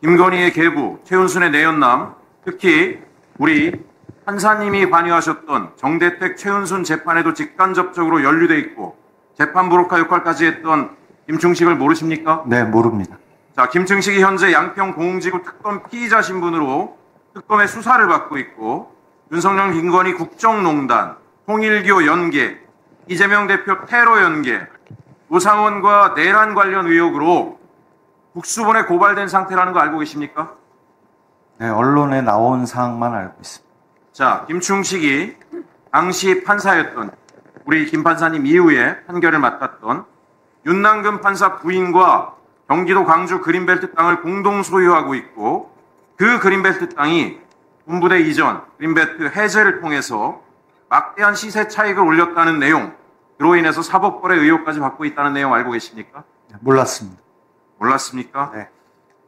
김건희의 계부, 최은순의 내연남, 특히 우리 판사님이 관여하셨던 정대택, 최은순 재판에도 직간접적으로 연루돼 있고 재판 브로커 역할까지 했던 김충식을 모르십니까? 네, 모릅니다. 자, 김충식이 현재 양평 공흥지구 특검 피의자 신분으로 특검의 수사를 받고 있고 윤석열, 김건희 국정농단, 통일교 연계, 이재명 대표 테러 연계, 우상원과 내란 관련 의혹으로 국수본에 고발된 상태라는 거 알고 계십니까? 네, 언론에 나온 사항만 알고 있습니다. 자, 김충식이 당시 판사였던 우리 김 판사님 이후에 판결을 맡았던 윤남근 판사 부인과 경기도 광주 그린벨트 땅을 공동 소유하고 있고 그 그린벨트 땅이 군부대 이전, 그린벨트 해제를 통해서 막대한 시세 차익을 올렸다는 내용, 그로 인해서 사법거래 의혹까지 받고 있다는 내용 알고 계십니까? 몰랐습니다. 몰랐습니까? 네.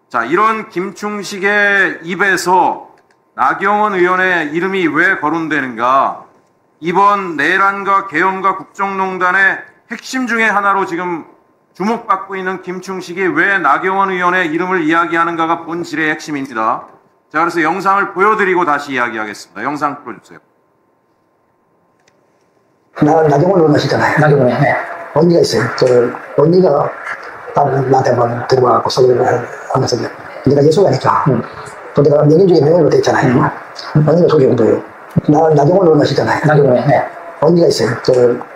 자, 이런 김충식의 입에서 나경원 의원의 이름이 왜 거론되는가? 이번 내란과 계엄과 국정농단의 핵심 중에 하나로 지금 주목받고 있는 김충식이 왜 나경원 의원의 이름을 이야기하는가가 본질의 핵심입니다. 자, 그래서 영상을 보여드리고 다시 이야기하겠습니다. 영상 풀어주세요. 나경원 의원 아시잖아요. 나경원 네. 언니가 있어요. 언니가 나한테 한번 들어와갖고 소개를 하면서 내가 예술가니까 또 내가 명인 중에 명예로 돼 있잖아요. 언니가 소개한 거예요. 나경원 의원 아시잖아요. 나경원 네. 언니가 있어요.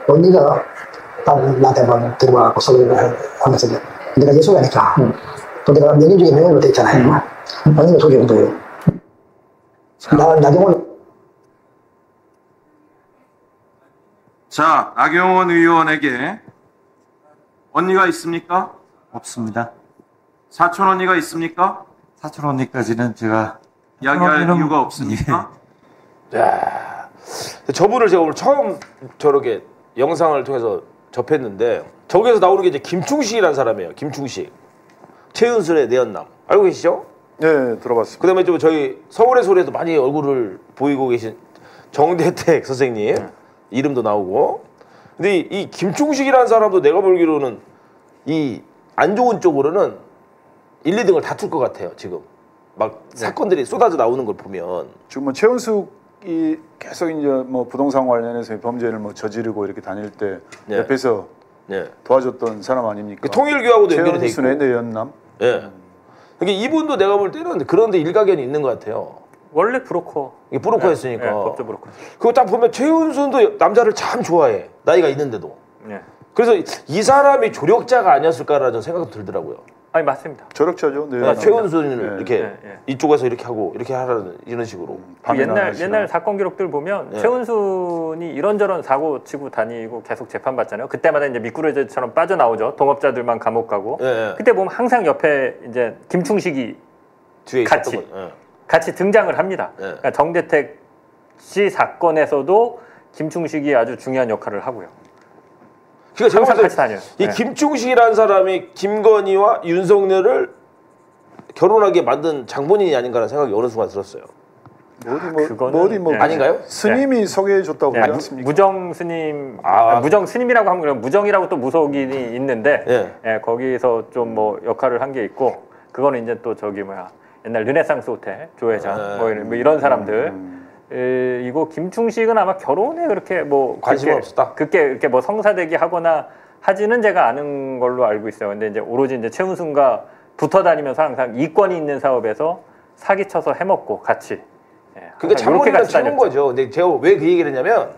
언니가 나한테 한번 들어와갖고 소개를 하면서 내가 예술가니까 또 내가 명인 중에 명예로 돼 있잖아요. 언니가 소개한 거예요. 나경원 자, 나경원 의원에게 언니가 있습니까? 없습니다. 사촌 언니가 있습니까? 사촌 언니까지는 제가 이야기할 언니는- 이유가 없습니까? 야, 저분을 제가 오늘 처음 저렇게 영상을 통해서 접했는데 저기에서 나오는 게 이제 김충식이라는 사람이에요. 김충식. 최은순의 내연남. 알고 계시죠? 네, 들어봤습니다. 그다음에 좀 저희 서울의 소리에도 많이 얼굴을 보이고 계신 정대택 선생님 이름도 나오고. 근데 이 김충식이라는 사람도 내가 보기로는 이 안 좋은 쪽으로는 1, 2등을 다툴 것 같아요. 지금 막 사건들이 쏟아져 나오는 걸 보면 지금 뭐 최은숙이 계속 이제 뭐 부동산 관련해서 범죄를 뭐 저지르고 이렇게 다닐 때 옆에서 도와줬던 사람 아닙니까? 그 통일교하고도 연결이 돼 있고. 최은순의 내연남. 예. 그러니까 이분도 내가 볼 때는 그런데 일가견이 있는 것 같아요. 원래 브로커. 이게 브로커였으니까. 법조 브로커. 그거 딱 보면 최은순도 남자를 참 좋아해. 나이가 있는데도. 네. 그래서 이 사람이 조력자가 아니었을까라는 생각도 들더라고요. 아니 맞습니다. 조력자죠. 네. 그러니까 최은순을 이렇게 이쪽에서 이렇게 하고 이렇게 하라는 이런 식으로. 그 옛날 사건 기록들 보면 최은순이 이런저런 사고 치고 다니고 계속 재판 받잖아요. 그때마다 이제 미꾸라지처럼 빠져나오죠. 동업자들만 감옥 가고. 그때 보면 항상 옆에 이제 김충식이 뒤에 같이 등장을 합니다. 그러니까 정대택 씨 사건에서도 김충식이 아주 중요한 역할을 하고요. 그러니까 항상 같이 다녀요. 이 김충식이라는 사람이 김건희와 윤석열을 결혼하게 만든 장본인이 아닌가라는 생각이 어느 순간 들었어요. 어디 뭐 아닌가요? 스님이 소개해줬다고 그러지 않습니까? 무정 스님, 무정 스님이라고 하면 무정이라고 또 무속인이 있는데 거기서 좀 뭐 역할을 한 게 있고 그거는 이제 또 저기 뭐야 옛날 르네상스 호텔 조회장 뭐 이런 사람들. 이거 김충식은 아마 결혼에 그렇게 뭐 관심이 없었다. 그렇게 뭐 성사되기 하거나 하지는 제가 아는 걸로 알고 있어요. 근데 이제 오로지 이제 최은순과 붙어 다니면서 항상 이권이 있는 사업에서 사기쳐서 해먹고 같이. 그러니까 장본인은 최고인 거죠. 근데 제가 왜 그 얘기를 했냐면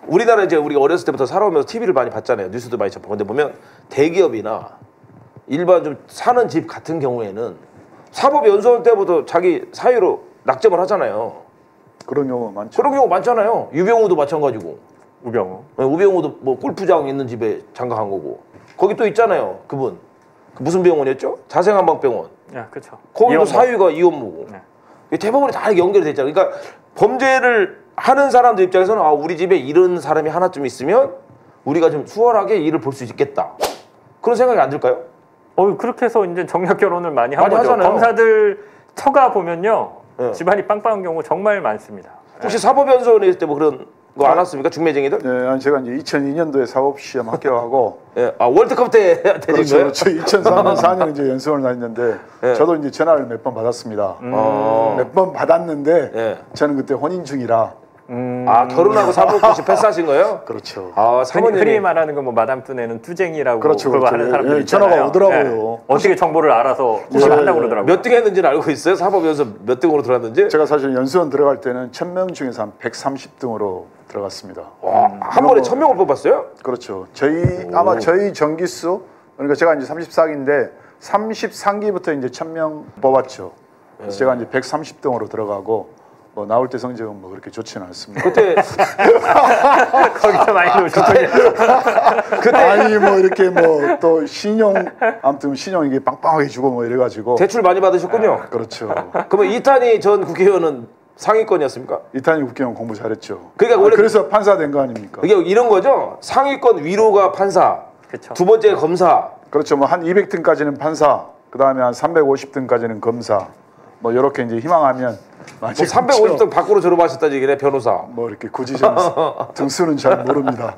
우리나라 이제 우리가 어렸을 때부터 살아오면서 TV를 많이 봤잖아요. 뉴스도 많이 접하고. 근데 보면 대기업이나 일반 좀 사는 집 같은 경우에는 사법연수원 때부터 자기 사유로 낙점을 하잖아요. 그런 경우 많죠. 그런 경우 많잖아요. 유병우도 마찬가지고. 우병우도 뭐 골프장 있는 집에 장가간 거고. 거기 또 있잖아요. 그분. 그 무슨 병원이었죠? 자생한방병원. 그렇죠. 거기도 사유가 이혼무고. 대부분이 다 연결이 됐잖아요. 그러니까 범죄를 하는 사람들 입장에서는 우리 집에 이런 사람이 하나쯤 있으면 우리가 좀 수월하게 일을 볼 수 있겠다. 그런 생각이 안 들까요? 그렇게 해서 이제 정략 결혼을 많이 한 거죠. 하잖아요. 검사들 처가 보면요. 집안이 빵빵한 경우 정말 많습니다. 혹시 사법연수원에 있을 때 뭐 그런 거 안 왔습니까? 중매쟁이들? 네, 제가 이제 2002년도에 사법시험 합격하고 월드컵 때 되신 거예요? 그렇죠. 2003년, 4년 이제 연수원을 다녔는데 저도 이제 전화를 몇 번 받았습니다. 몇 번 받았는데 저는 그때 혼인 중이라 결혼하고 사법고시 패스하신 거예요? 그렇죠. 흔히 말하는 건 뭐 마담 뚜내는 뚜쟁이라고 그렇죠, 그거 하는 사람들 있잖아요. 전화가 오더라고요. 어떻게 정보를 알아서 혹시 한다고 그러더라고요. 몇 등 했는지는 알고 있어요? 사법연수 몇 등으로 들어갔는지? 제가 사실 연수원 들어갈 때는 1000명 중에서 한 130등으로 들어갔습니다. 한 번에 1000명을 뽑았어요? 그렇죠. 아마 저희 정기수 그러니까 제가 이제 34기인데 33기부터 이제 1000명 뽑았죠. 그래서 제가 이제 130등으로 들어가고 뭐 나올 때 성적은 뭐 그렇게 좋지는 않습니다. 그때 거기서 많이 놓으셨군요. 그때 아니 뭐 이렇게 뭐 또 신용 아무튼 신용 이게 빵빵하게 주고 뭐 이래가지고 대출 많이 받으셨군요. 그렇죠. 그러면 이탄희 전 국회의원은 상위권이었습니까? 이탄희 국회의원 공부 잘했죠. 그러니까 원래 그래서 판사 된 거 아닙니까? 이게 이런 거죠. 상위권 위로가 판사, 두 번째 검사. 그렇죠. 뭐 한 200등까지는 판사, 그 다음에 한 350등까지는 검사. 뭐 이렇게 이제 희망하면 뭐 350등 밖으로 졸업하셨다는 얘기네, 변호사. 뭐 이렇게 굳이 저는 등수는 잘 모릅니다.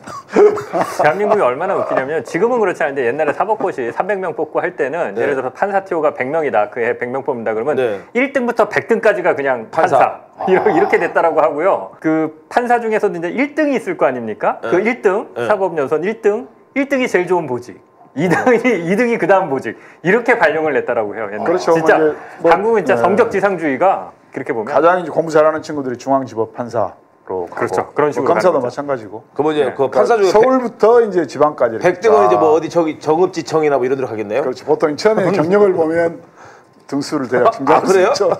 대한민국이 얼마나 웃기냐면 지금은 그렇지 않은데 옛날에 사법고시 300명 뽑고 할 때는 예를 들어서 판사 티오가 100명이다. 그 해 100명 뽑는다 그러면 1등부터 100등까지가 그냥 판사. 이렇게 됐다라고 하고요. 그 판사 중에서도 이제 1등이 있을 거 아닙니까? 그 1등, 사법연수원 1등이 제일 좋은 보직. 2등이 그 다음 보직. 이렇게 발령을 냈다라고 해요. 옛날에. 그렇죠. 진짜 한국은 진짜 성적지상주의가 그렇게 보면 가장 이제 공부 잘하는 친구들이 중앙지법 판사로 그렇죠. 그런 식으로 검사도 마찬가지고. 그러면 이제 그 판사 중에 서울부터 이제 지방까지 100등은 이제 뭐 어디 저기 정읍지청이나 뭐 이런 데로 가겠네요. 그렇죠. 보통 처음에 경력을 보면 등수를 대략 증가할 수 있죠.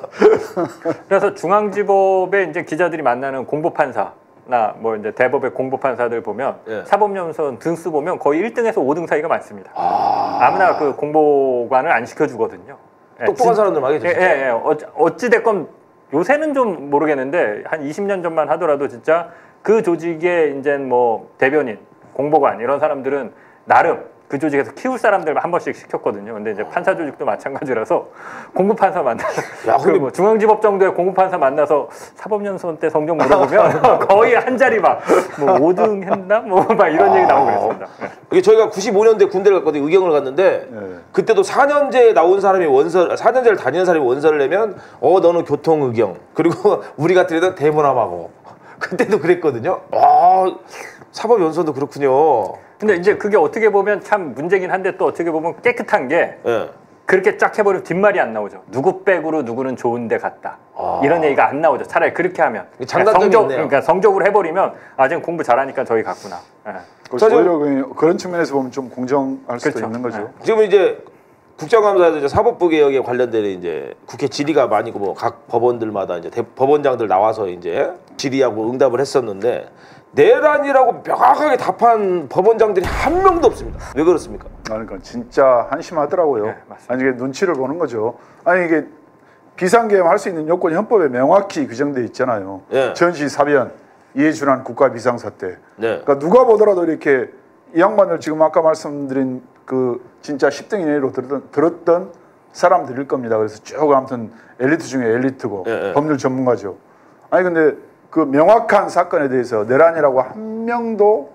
그래서 중앙지법에 이제 기자들이 만나는 공보판사. 나 뭐 이제 대법의 공보판사들 보면 사법연수원 등수 보면 거의 1등에서 5등 사이가 많습니다. 아무나 그 공보관을 안 시켜주거든요. 똑똑한 사람들 많이 계시죠. 어찌 됐건 요새는 좀 모르겠는데 한 20년 전만 하더라도 진짜 그 조직의 이제 뭐 대변인, 공보관 이런 사람들은 나름 그 조직에서 키울 사람들 한 번씩 시켰거든요. 근데 이제 판사 조직도 마찬가지라서 공급 판사 만나서 뭐 중앙지법 정도의 공급 판사 만나서 사법연수원 때 성적 물어보면 거의 한 자리 막 뭐 5등 했나 뭐 막 이런 얘기 나오고 그랬습니다. 이게 저희가 95년대 군대를 갔거든요. 의경을 갔는데 그때도 4년제 나온 사람이 4년제를 다니는 사람이 원서를 내면 너는 교통의경 그리고 우리 같은 애들은 대문함하고 그때도 그랬거든요. 사법연수원도 그렇군요. 근데 이제 그게 어떻게 보면 참 문제긴 한데 또 어떻게 보면 깨끗한 게 그렇게 쫙 해버리면 뒷말이 안 나오죠. 누구 백으로 누구는 좋은 데 갔다. 이런 얘기가 안 나오죠. 차라리 그렇게 하면. 그러니까 성적으로 해버리면 지금 공부 잘하니까 저희 갔구나. 오히려 그런 측면에서 보면 좀 공정할 수도 있는 거죠. 지금 이제 국정감사에서 이제 사법부 개혁에 관련된 이제 국회 질의가 많이 뭐 각 법원들마다 이제 법원장들 나와서 이제 질의하고 응답을 했었는데 내란이라고 명확하게 답한 법원장들이 한 명도 없습니다. 왜 그렇습니까? 그러니까 진짜 한심하더라고요. 아니 이게 눈치를 보는 거죠. 아니 이게 비상계엄 할 수 있는 요건이 헌법에 명확히 규정돼 있잖아요. 전시, 사변, 이해준한 국가 비상사태. 그러니까 누가 보더라도 이렇게 이 양반들 지금 아까 말씀드린 그 진짜 10등 이내로 들었던 사람들일 겁니다. 그래서 쭉 아무튼 엘리트 중에 엘리트고 법률 전문가죠. 아니 근데 그 명확한 사건에 대해서 내란이라고 한 명도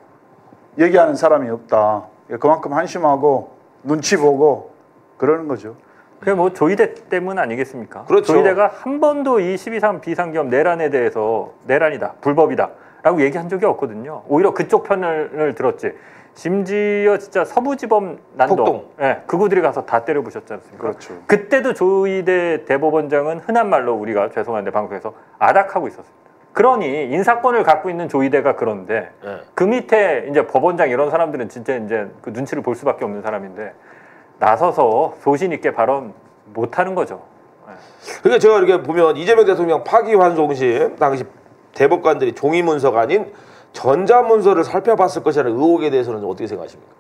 얘기하는 사람이 없다. 그만큼 한심하고 눈치 보고 그러는 거죠. 그게 뭐 조이대 때문 아니겠습니까? 그렇죠. 조이대가 한 번도 이 12.3 비상계엄 내란에 대해서 내란이다, 불법이다 라고 얘기한 적이 없거든요. 오히려 그쪽 편을 들었지. 심지어 진짜 서부지법 난동, 그구들이 가서 다 때려부셨지 않습니까? 그렇죠. 그때도 조이대 대법원장은 흔한 말로 우리가 죄송한데 방송에서 아닥하고 있었습니다. 그러니 인사권을 갖고 있는 조이대가 그런데 그 밑에 이제 법원장 이런 사람들은 진짜 이제 그 눈치를 볼 수밖에 없는 사람인데 나서서 소신 있게 발언 못하는 거죠. 그러니까 제가 이렇게 보면 이재명 대통령 파기환송심 당시 대법관들이 종이 문서가 아닌 전자문서를 살펴봤을 것이라는 의혹에 대해서는 어떻게 생각하십니까?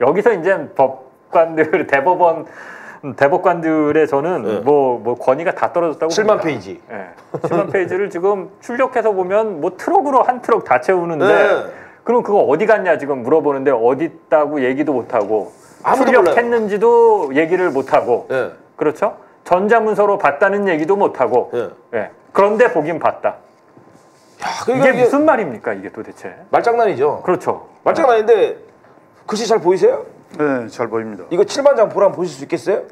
여기서 이제 법관들 대법관들의 저는 뭐 권위가 다 떨어졌다고 7만 봅니다. 페이지. 7만 페이지를 지금 출력해서 보면 뭐 트럭으로 한 트럭 다 채우는데 그럼 그거 어디 갔냐 지금 물어보는데 어디 있다고 얘기도 못하고 출력했는지도 얘기를 못하고 그렇죠? 전자문서로 봤다는 얘기도 못하고 그런데 보긴 봤다. 이게 무슨 말입니까 이게 도대체? 말장난이죠. 그렇죠. 말장난인데 글씨 잘 보이세요? 네, 잘 보입니다. 이거 7만 장 보라면 보실 수 있겠어요?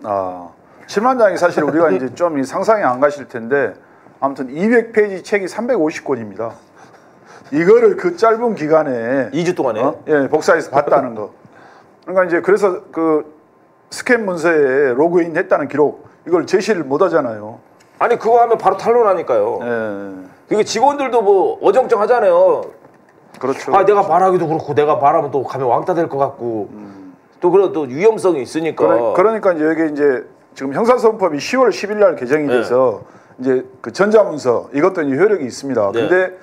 7만 장이 사실 우리가 이제 좀 상상이 안 가실 텐데 아무튼 200페이지 책이 350권입니다. 이거를 그 짧은 기간에 2주 동안에 복사해서 봤다는 거. 그러니까 이제 그래서 그 스캔 문서에 로그인 했다는 기록 이걸 제시를 못 하잖아요. 아니 그거 하면 바로 탄론하니까요. 그게 직원들도 뭐 어정쩡 하잖아요. 그렇죠. 내가 말하기도 그렇고 내가 말하면 또 가면 왕따 될 것 같고 또 그런 또 위험성이 있으니까. 그러니까 이제 여기 이제 지금 형사소송법이 10월 10일 날 개정이 돼서 이제 그 전자문서 이것도 이제 효력이 있습니다. 근데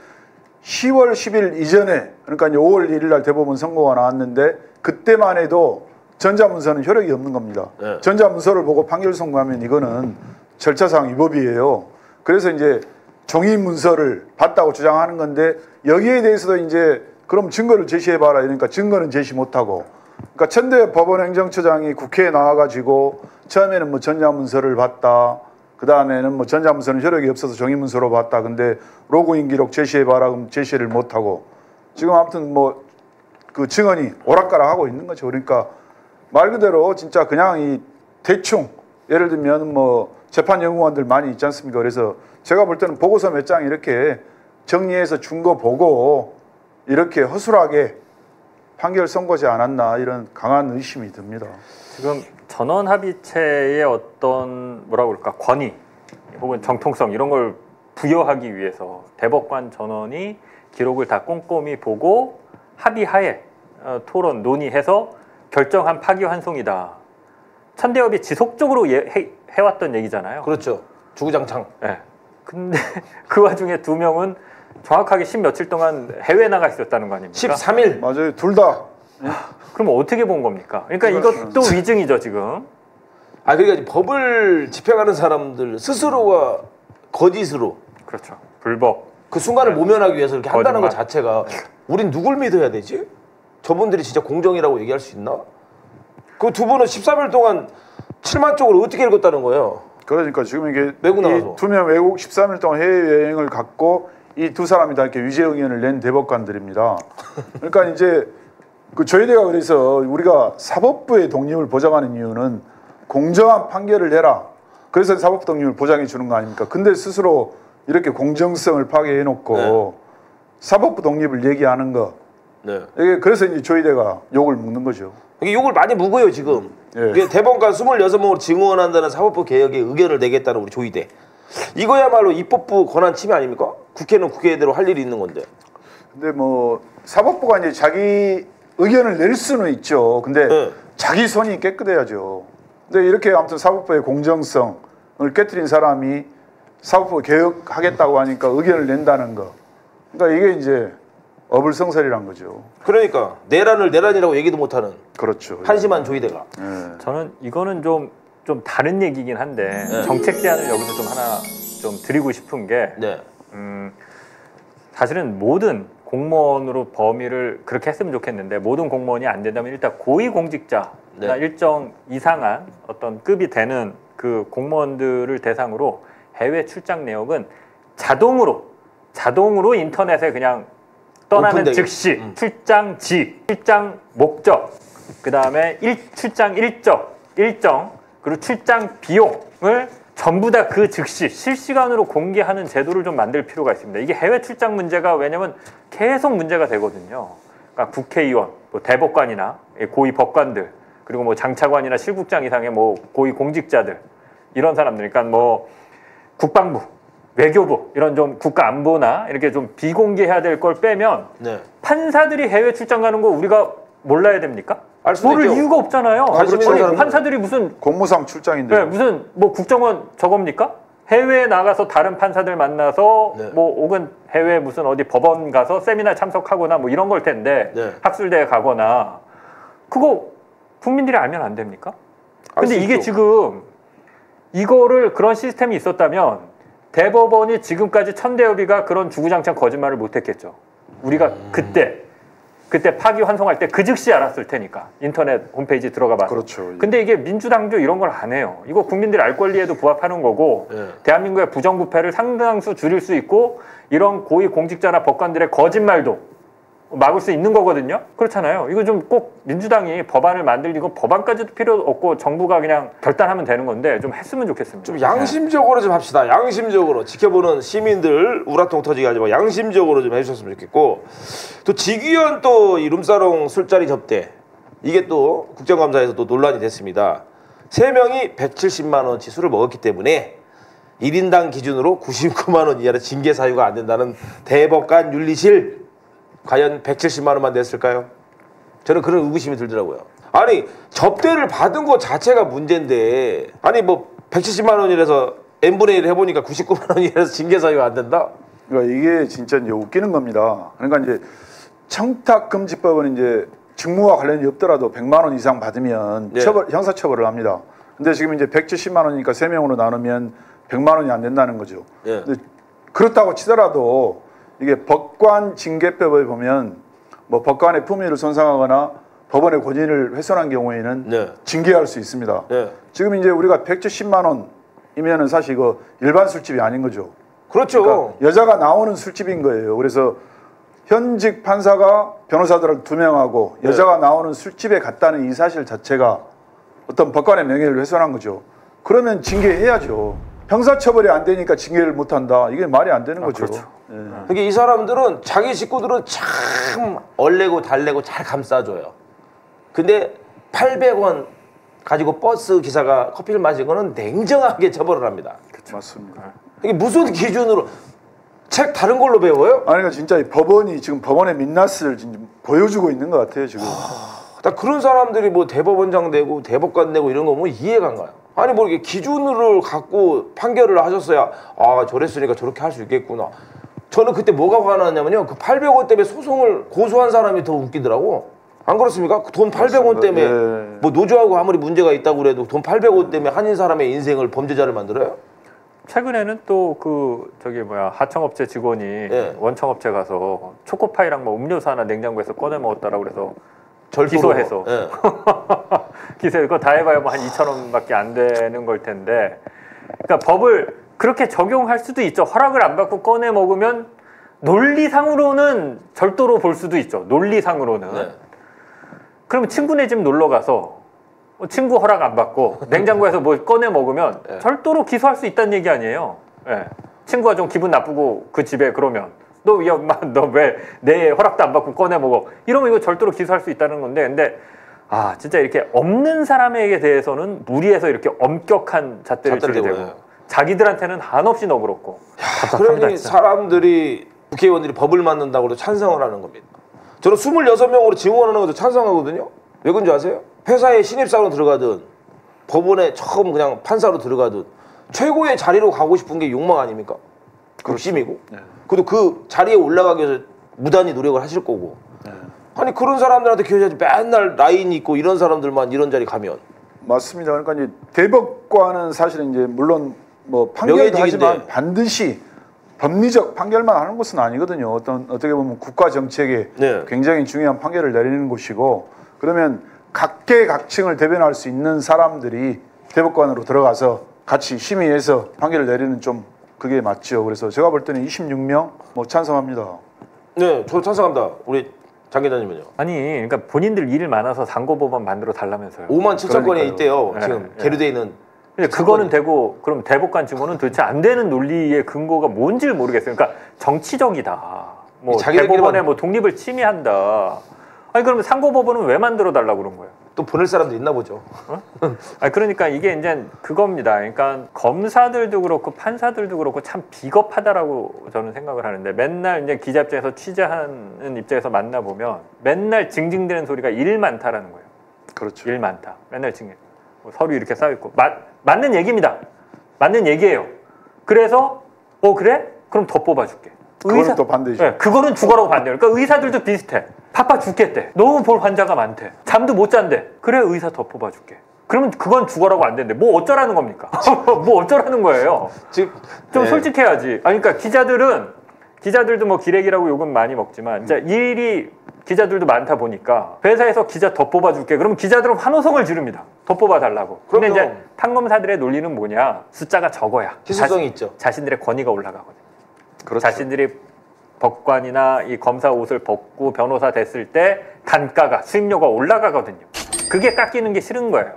10월 10일 이전에 그러니까 이제 5월 1일 날 대법원 선고가 나왔는데 그때만 해도 전자문서는 효력이 없는 겁니다. 전자문서를 보고 판결 선고하면 이거는 절차상 위법이에요. 그래서 이제 종이 문서를 봤다고 주장하는 건데 여기에 대해서도 이제 그럼 증거를 제시해봐라 이러니까 증거는 제시 못하고 그러니까 천대 법원행정처장이 국회에 나와가지고 처음에는 뭐 전자문서를 봤다 그 다음에는 뭐 전자문서는 효력이 없어서 종이문서로 봤다 근데 로그인 기록 제시해봐라 그럼 제시를 못하고 지금 아무튼 뭐 그 증언이 오락가락하고 있는 거죠. 그러니까 말 그대로 진짜 그냥 이 대충 예를 들면 뭐 재판연구원들 많이 있지 않습니까? 그래서 제가 볼 때는 보고서 몇 장 이렇게 정리해서 준 거 보고 이렇게 허술하게 판결 선고지 않았나 이런 강한 의심이 듭니다. 지금 전원합의체의 어떤 뭐라고 그럴까 권위 혹은 정통성 이런 걸 부여하기 위해서 대법관 전원이 기록을 다 꼼꼼히 보고 합의하에 토론 논의해서 결정한 파기환송이다. 천대협이 지속적으로 해왔던 얘기잖아요. 그렇죠. 주구장창. 근데 그 와중에 두 명은 정확하게 10 며칠 동안 해외 나가 있었다는 거 아닙니까? 13일. 맞아요. 둘 다. 그럼 어떻게 본 겁니까? 그러니까 이것도 위증이죠 지금. 그러니까 법을 집행하는 사람들 스스로가 거짓으로. 그렇죠. 불법. 그 순간을 모면하기 위해서 이렇게 한다는 것 자체가 우린 누굴 믿어야 되지? 저분들이 진짜 공정이라고 얘기할 수 있나? 그 두 분은 13일 동안 7만 쪽을 어떻게 읽었다는 거예요? 그러니까 지금 이게 외국 나가서 두 명 외국 13일 동안 해외여행을 갖고 이 두 사람이 다 이렇게 위죄 의견을 낸 대법관들입니다. 그러니까 이제 그 저희대가 그래서 우리가 사법부의 독립을 보장하는 이유는 공정한 판결을 내라. 그래서 사법부 독립을 보장해 주는 거 아닙니까? 근데 스스로 이렇게 공정성을 파괴해 놓고 사법부 독립을 얘기하는 거. 이게 그래서 이제 저희대가 욕을 먹는 거죠. 이게 욕을 많이 묵어요 지금. 이게 대법관 26명으로 증언한다는 사법부 개혁에 의견을 내겠다는 우리 조희대. 이거야말로 입법부 권한 침해 아닙니까? 국회는 국회대로 할 일이 있는 건데. 근데 뭐 사법부가 이제 자기 의견을 낼 수는 있죠. 근데 자기 손이 깨끗해야죠. 근데 이렇게 아무튼 사법부의 공정성을 깨뜨린 사람이 사법부 개혁하겠다고 하니까 의견을 낸다는 거. 그러니까 이게 이제 어불성설이란 거죠. 그러니까 내란을 내란이라고 얘기도 못하는. 그렇죠. 한심한 조희대가. 저는 이거는 좀 다른 얘기긴 한데 정책 제안을 여기서 좀 하나 좀 드리고 싶은 게 사실은 모든 공무원으로 범위를 그렇게 했으면 좋겠는데 모든 공무원이 안 된다면 일단 고위공직자나 일정 이상한 어떤 급이 되는 그 공무원들을 대상으로 해외 출장 내역은 자동으로 인터넷에 그냥 떠나는 오픈되게. 즉시 출장지, 출장 목적, 그 다음에 출장 일정, 그리고 출장 비용을 전부 다 그 즉시 실시간으로 공개하는 제도를 좀 만들 필요가 있습니다. 이게 해외 출장 문제가 왜냐면 계속 문제가 되거든요. 그러니까 국회의원, 뭐 대법관이나 고위 법관들, 그리고 뭐 장차관이나 실국장 이상의 뭐 고위 공직자들 이런 사람들, 그러니까 뭐 국방부, 외교부 이런 좀 국가 안보나 이렇게 좀 비공개해야 될 걸 빼면 판사들이 해외 출장 가는 거 우리가 몰라야 됩니까? 모를 이유가 없잖아요. 아니, 판사들이 무슨 공무상 출장인데 무슨 뭐 국정원 저겁니까? 해외에 나가서 다른 판사들 만나서 뭐 혹은 해외 무슨 어디 법원 가서 세미나 참석하거나 뭐 이런 걸 텐데 학술대에 가거나 그거 국민들이 알면 안 됩니까? 근데 이게 지금 이거를 그런 시스템이 있었다면 대법원이 지금까지 천대엽이가 그런 주구장창 거짓말을 못했겠죠. 우리가 그때 파기환송할 때 그 즉시 알았을 테니까 인터넷 홈페이지 들어가 봐서. 그렇죠. 근데 이게 민주당도 이런 걸 안 해요. 이거 국민들이 알 권리에도 부합하는 거고 대한민국의 부정부패를 상당수 줄일 수 있고 이런 고위 공직자나 법관들의 거짓말도 막을 수 있는 거거든요. 그렇잖아요. 이거 좀 꼭 민주당이 법안을 만들고 법안까지도 필요 없고 정부가 그냥 결단하면 되는 건데 좀 했으면 좋겠습니다. 좀 양심적으로 좀 합시다. 양심적으로 지켜보는 시민들 우라통 터지게 하지 말고 양심적으로 좀 해주셨으면 좋겠고 또 직위원 또 이 룸사롱 술자리 접대 이게 또 국정감사에서 또 논란이 됐습니다. 3명이 170만 원치 술을 먹었기 때문에 1인당 기준으로 99만 원 이하의 징계 사유가 안 된다는 대법관 윤리실 과연 170만 원만 냈을까요? 저는 그런 의구심이 들더라고요. 아니 접대를 받은 것 자체가 문제인데 아니 뭐 170만 원이라서 n분의 1 해보니까 99만 원이라서 징계 사유가 안 된다? 그러니까 이게 진짜 이제 웃기는 겁니다. 그러니까 이제 청탁금지법은 이제 직무와 관련이 없더라도 100만 원 이상 받으면 형사처벌을 합니다. 근데 지금 이제 170만 원이니까 3명으로 나누면 100만 원이 안 된다는 거죠. 근데 그렇다고 치더라도 이게 법관 징계법에 보면 뭐 법관의 품위를 손상하거나 법원의 권위를 훼손한 경우에는 징계할 수 있습니다. 지금 이제 우리가 170만 원이면은 사실 이거 일반 술집이 아닌 거죠. 그렇죠. 그러니까 여자가 나오는 술집인 거예요. 그래서 현직 판사가 변호사들을 2명하고 여자가 나오는 술집에 갔다는 이 사실 자체가 어떤 법관의 명예를 훼손한 거죠. 그러면 징계해야죠. 형사처벌이 안 되니까 징계를 못한다. 이게 말이 안 되는 거죠. 그렇죠. 그러니까 이 사람들은 자기 식구들은 참 얼레고 달래고 잘 감싸줘요. 근데 800원 가지고 버스 기사가 커피를 마신 거는 냉정하게 처벌을 합니다. 그렇죠. 맞습니다. 이게 무슨 기준으로 책 다른 걸로 배워요? 아니 그러니까 진짜 이 법원이 지금 법원의 민낯을 보여주고 있는 것 같아요 지금. 나 그런 사람들이 뭐 대법원장 되고 대법관 되고 이런 거 보면 이해가 안 가요. 아니 뭐 이렇게 기준을 갖고 판결을 하셨어야 아 저랬으니까 저렇게 할 수 있겠구나. 저는 그때 뭐가 화났냐면요. 그 800원 때문에 소송을 고소한 사람이 더 웃기더라고. 안 그렇습니까? 돈 800원 때문에 뭐 노조하고 아무리 문제가 있다고 그래도 돈 800원 때문에 한인 사람의 인생을 범죄자를 만들어요? 최근에는 또 그 저기 뭐야 하청업체 직원이 예. 원청업체 가서 초코파이랑 뭐 음료수 하나 냉장고에서 꺼내 먹었다라고 그래서 절도로. 기소해서 예. 기소해 그거 다 해봐야 뭐 한 2,000원밖에 안 되는 걸 텐데 그러니까 법을 그렇게 적용할 수도 있죠. 허락을 안 받고 꺼내 먹으면 논리상으로는 절도로 볼 수도 있죠. 논리상으로는. 네. 그러면 친구네 집 놀러 가서 친구 허락 안 받고 냉장고에서 뭐 꺼내 먹으면 네. 절도로 기소할 수 있다는 얘기 아니에요. 예. 친구가 좀 기분 나쁘고 그 집에 그러면 너 왜 내 허락도 안 받고 꺼내 먹어? 이러면 이거 절도로 기소할 수 있다는 건데 근데 아 진짜 이렇게 없는 사람에게 대해서는 무리해서 이렇게 엄격한 잣대를 치게 되고 자기들한테는 한없이 너그럽고 그러니 사람들이 국회의원들이 법을 만든다고 해서 찬성을 하는 겁니다. 저는 26명으로 증언하는 것도 찬성하거든요. 왜 그런지 아세요? 회사에 신입사원으로 들어가든 법원에 처음 그냥 판사로 들어가든 최고의 자리로 가고 싶은 게 욕망 아닙니까? 극심이고. 네. 그래도 그 자리에 올라가기 위해서 무단히 노력을 하실 거고. 네. 아니 그런 사람들한테 교회자지 맨날 라인 있고 이런 사람들만 이런 자리 가면. 맞습니다. 그러니까 이제 대법관은 사실은 이제 물론 뭐 판결도 하지만 반드시 법리적 판결만 하는 것은 아니거든요. 어떻게 보면 국가 정책에 네. 굉장히 중요한 판결을 내리는 곳이고 그러면 각계각층을 대변할 수 있는 사람들이 대법관으로 들어가서 같이 심의해서 판결을 내리는 좀 그게 맞죠. 그래서 제가 볼 때는 26명 뭐 찬성합니다. 네, 저도 찬성합니다. 우리 장 기자님은요? 아니, 그러니까 본인들 일이 많아서 상고법원 만들어 달라면서요. 57,000건에 있대요. 네, 지금 계류돼 있는. 근데 그거는 되고 그럼 대법관 증언은 도대체 안 되는 논리의 근거가 뭔지를 모르겠어요. 그러니까 정치적이다. 뭐 대법원의 뭐 독립을 침해한다. 아니 그러면 상고법원은 왜 만들어 달라고 그런 거예요? 또 보낼 사람도 있나 보죠. 어? 아니 그러니까 이게 이제 그겁니다. 그러니까 검사들도 그렇고 판사들도 그렇고 참 비겁하다라고 저는 생각을 하는데 맨날 이제 기자 입장에서 취재하는 입장에서 만나 보면 맨날 징징대는 소리가 일 많다라는 거예요. 그렇죠. 일 많다. 맨날 징징. 뭐 서류 이렇게 쌓여 있고 맞는 얘기입니다. 맞는 얘기예요. 그래서 그래? 그럼 더 뽑아줄게. 그거는 또 반대죠. 네, 그거는 죽어라고 반대해요. 그러니까 의사들도 비슷해. 바빠 죽겠대. 너무 볼 환자가 많대. 잠도 못 잔대. 그래 의사 더 뽑아줄게. 그러면 그건 죽어라고 안 되는데 뭐 어쩌라는 겁니까? 뭐 어쩌라는 거예요? 좀 솔직해야지. 아니, 그러니까 기자들도 뭐 기레기라고 욕은 많이 먹지만 진짜 일이 기자들도 많다 보니까 회사에서 기자 더 뽑아줄게. 그러면 기자들은 환호성을 지릅니다. 더 뽑아달라고. 근데 이제 판검사들의 논리는 뭐냐? 숫자가 적어야 희소성이 있죠. 자신들의 권위가 올라가거든요. 그렇죠. 자신들이 법관이나 이 검사 옷을 벗고 변호사 됐을 때 단가가 수임료가 올라가거든요. 그게 깎이는 게 싫은 거예요.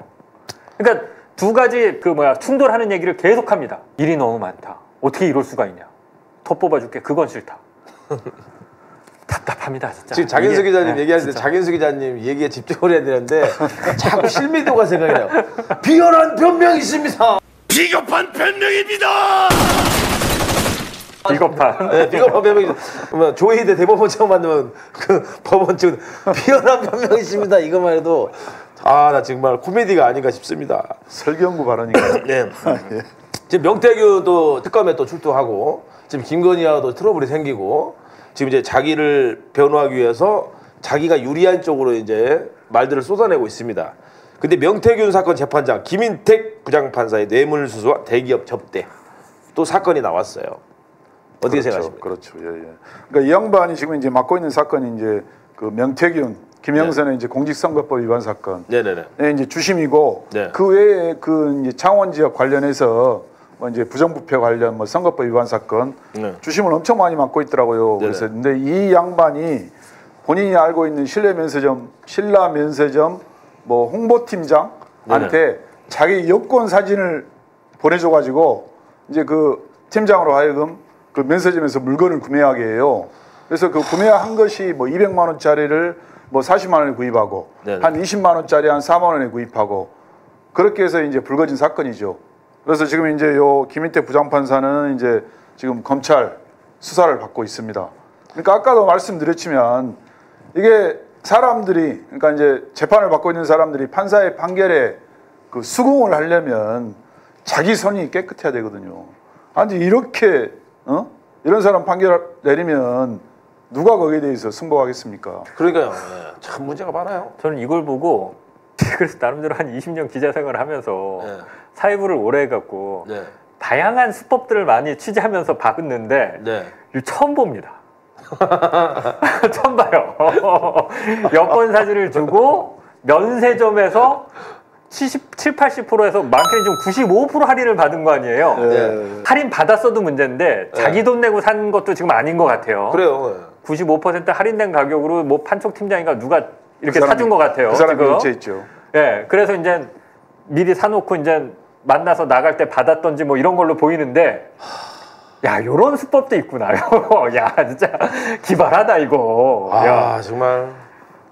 그러니까 두 가지 충돌하는 얘기를 계속합니다. 일이 너무 많다. 어떻게 이럴 수가 있냐. 더 뽑아줄게. 그건 싫다. 답답합니다 진짜. 지금 장인수 기자님 얘기하실 때 장인수 기자님 얘기에 집중을 해야 되는데 자꾸 실미도가 생각이 나요. 비열한 변명이 있습니다. 비겁한 변명입니다. 비겁한. 네, 비겁한 변명이. 조희대 대법원장 만나면 그 법원 측 비열한 변명이 있습니다. 이것만 해도 나 정말 코미디가 아닌가 싶습니다. 설경구 발언인가요? 네. 지금 명태균 또 특검에 또 출두하고 지금 김건희와도 트러블이 생기고 지금 이제 자기를 변호하기 위해서 자기가 유리한 쪽으로 이제 말들을 쏟아내고 있습니다. 근데 명태균 사건 재판장 김인택 부장판사의 뇌물수수와 대기업 접대 또 사건이 나왔어요. 어떻게 생각하십니까? 그렇죠. 예. 그러니까 이 양반이 지금 이제 맡고 있는 사건이 이제 그 명태균, 김영선의 이제 공직선거법 위반 사건. 네네네. 네, 이제 주심이고 네. 그 외에 그 이제 창원 지역 관련해서 뭐 이제 부정부패 관련 뭐 선거법 위반 사건 주심을 엄청 많이 맡고 있더라고요. 네네. 그래서 근데 이 양반이 본인이 알고 있는 신라 면세점 뭐 홍보팀장한테 자기 여권 사진을 보내줘가지고 이제 그 팀장으로 하여금 그 면세점에서 물건을 구매하게 해요. 그래서 그 구매한 것이 뭐 200만 원짜리를 뭐 40만 원에 구입하고 네네. 한 20만 원짜리 한 4만 원에 구입하고 그렇게 해서 이제 불거진 사건이죠. 그래서 지금 이제 요 김인택 부장판사는 이제 지금 검찰 수사를 받고 있습니다. 그러니까 아까도 말씀드렸지만 이게 사람들이 그러니까 이제 재판을 받고 있는 사람들이 판사의 판결에 그 수긍을 하려면 자기 선이 깨끗해야 되거든요. 아니 이렇게 이런 사람 판결 내리면 누가 거기에 대해서 승복하겠습니까? 그러니까요. 참 문제가 많아요. 저는 이걸 보고 그래서 나름대로 한 20년 기자 생활을 하면서 사회부를 오래 해갖고 다양한 수법들을 많이 취재하면서 봤는데 네. 이거 처음 봅니다. 처음 봐요. 여권 사진을 주고 면세점에서 77, 80%에서 많게는 좀 95% 할인을 받은 거 아니에요. 네. 할인 받았어도 문제인데 자기 돈 내고 산 것도 지금 아닌 것 같아요. 그래요. 95% 할인된 가격으로 뭐 판촉 팀장인가 누가 이렇게 사준 것 같아요. 그 사람이 지금. 일체 있죠. 예, 그래서 이제 미리 사놓고 이제 만나서 나갈 때 받았던지 뭐 이런 걸로 보이는데, 야, 요런 수법도 있구나요. 야, 진짜 기발하다 이거. 야, 정말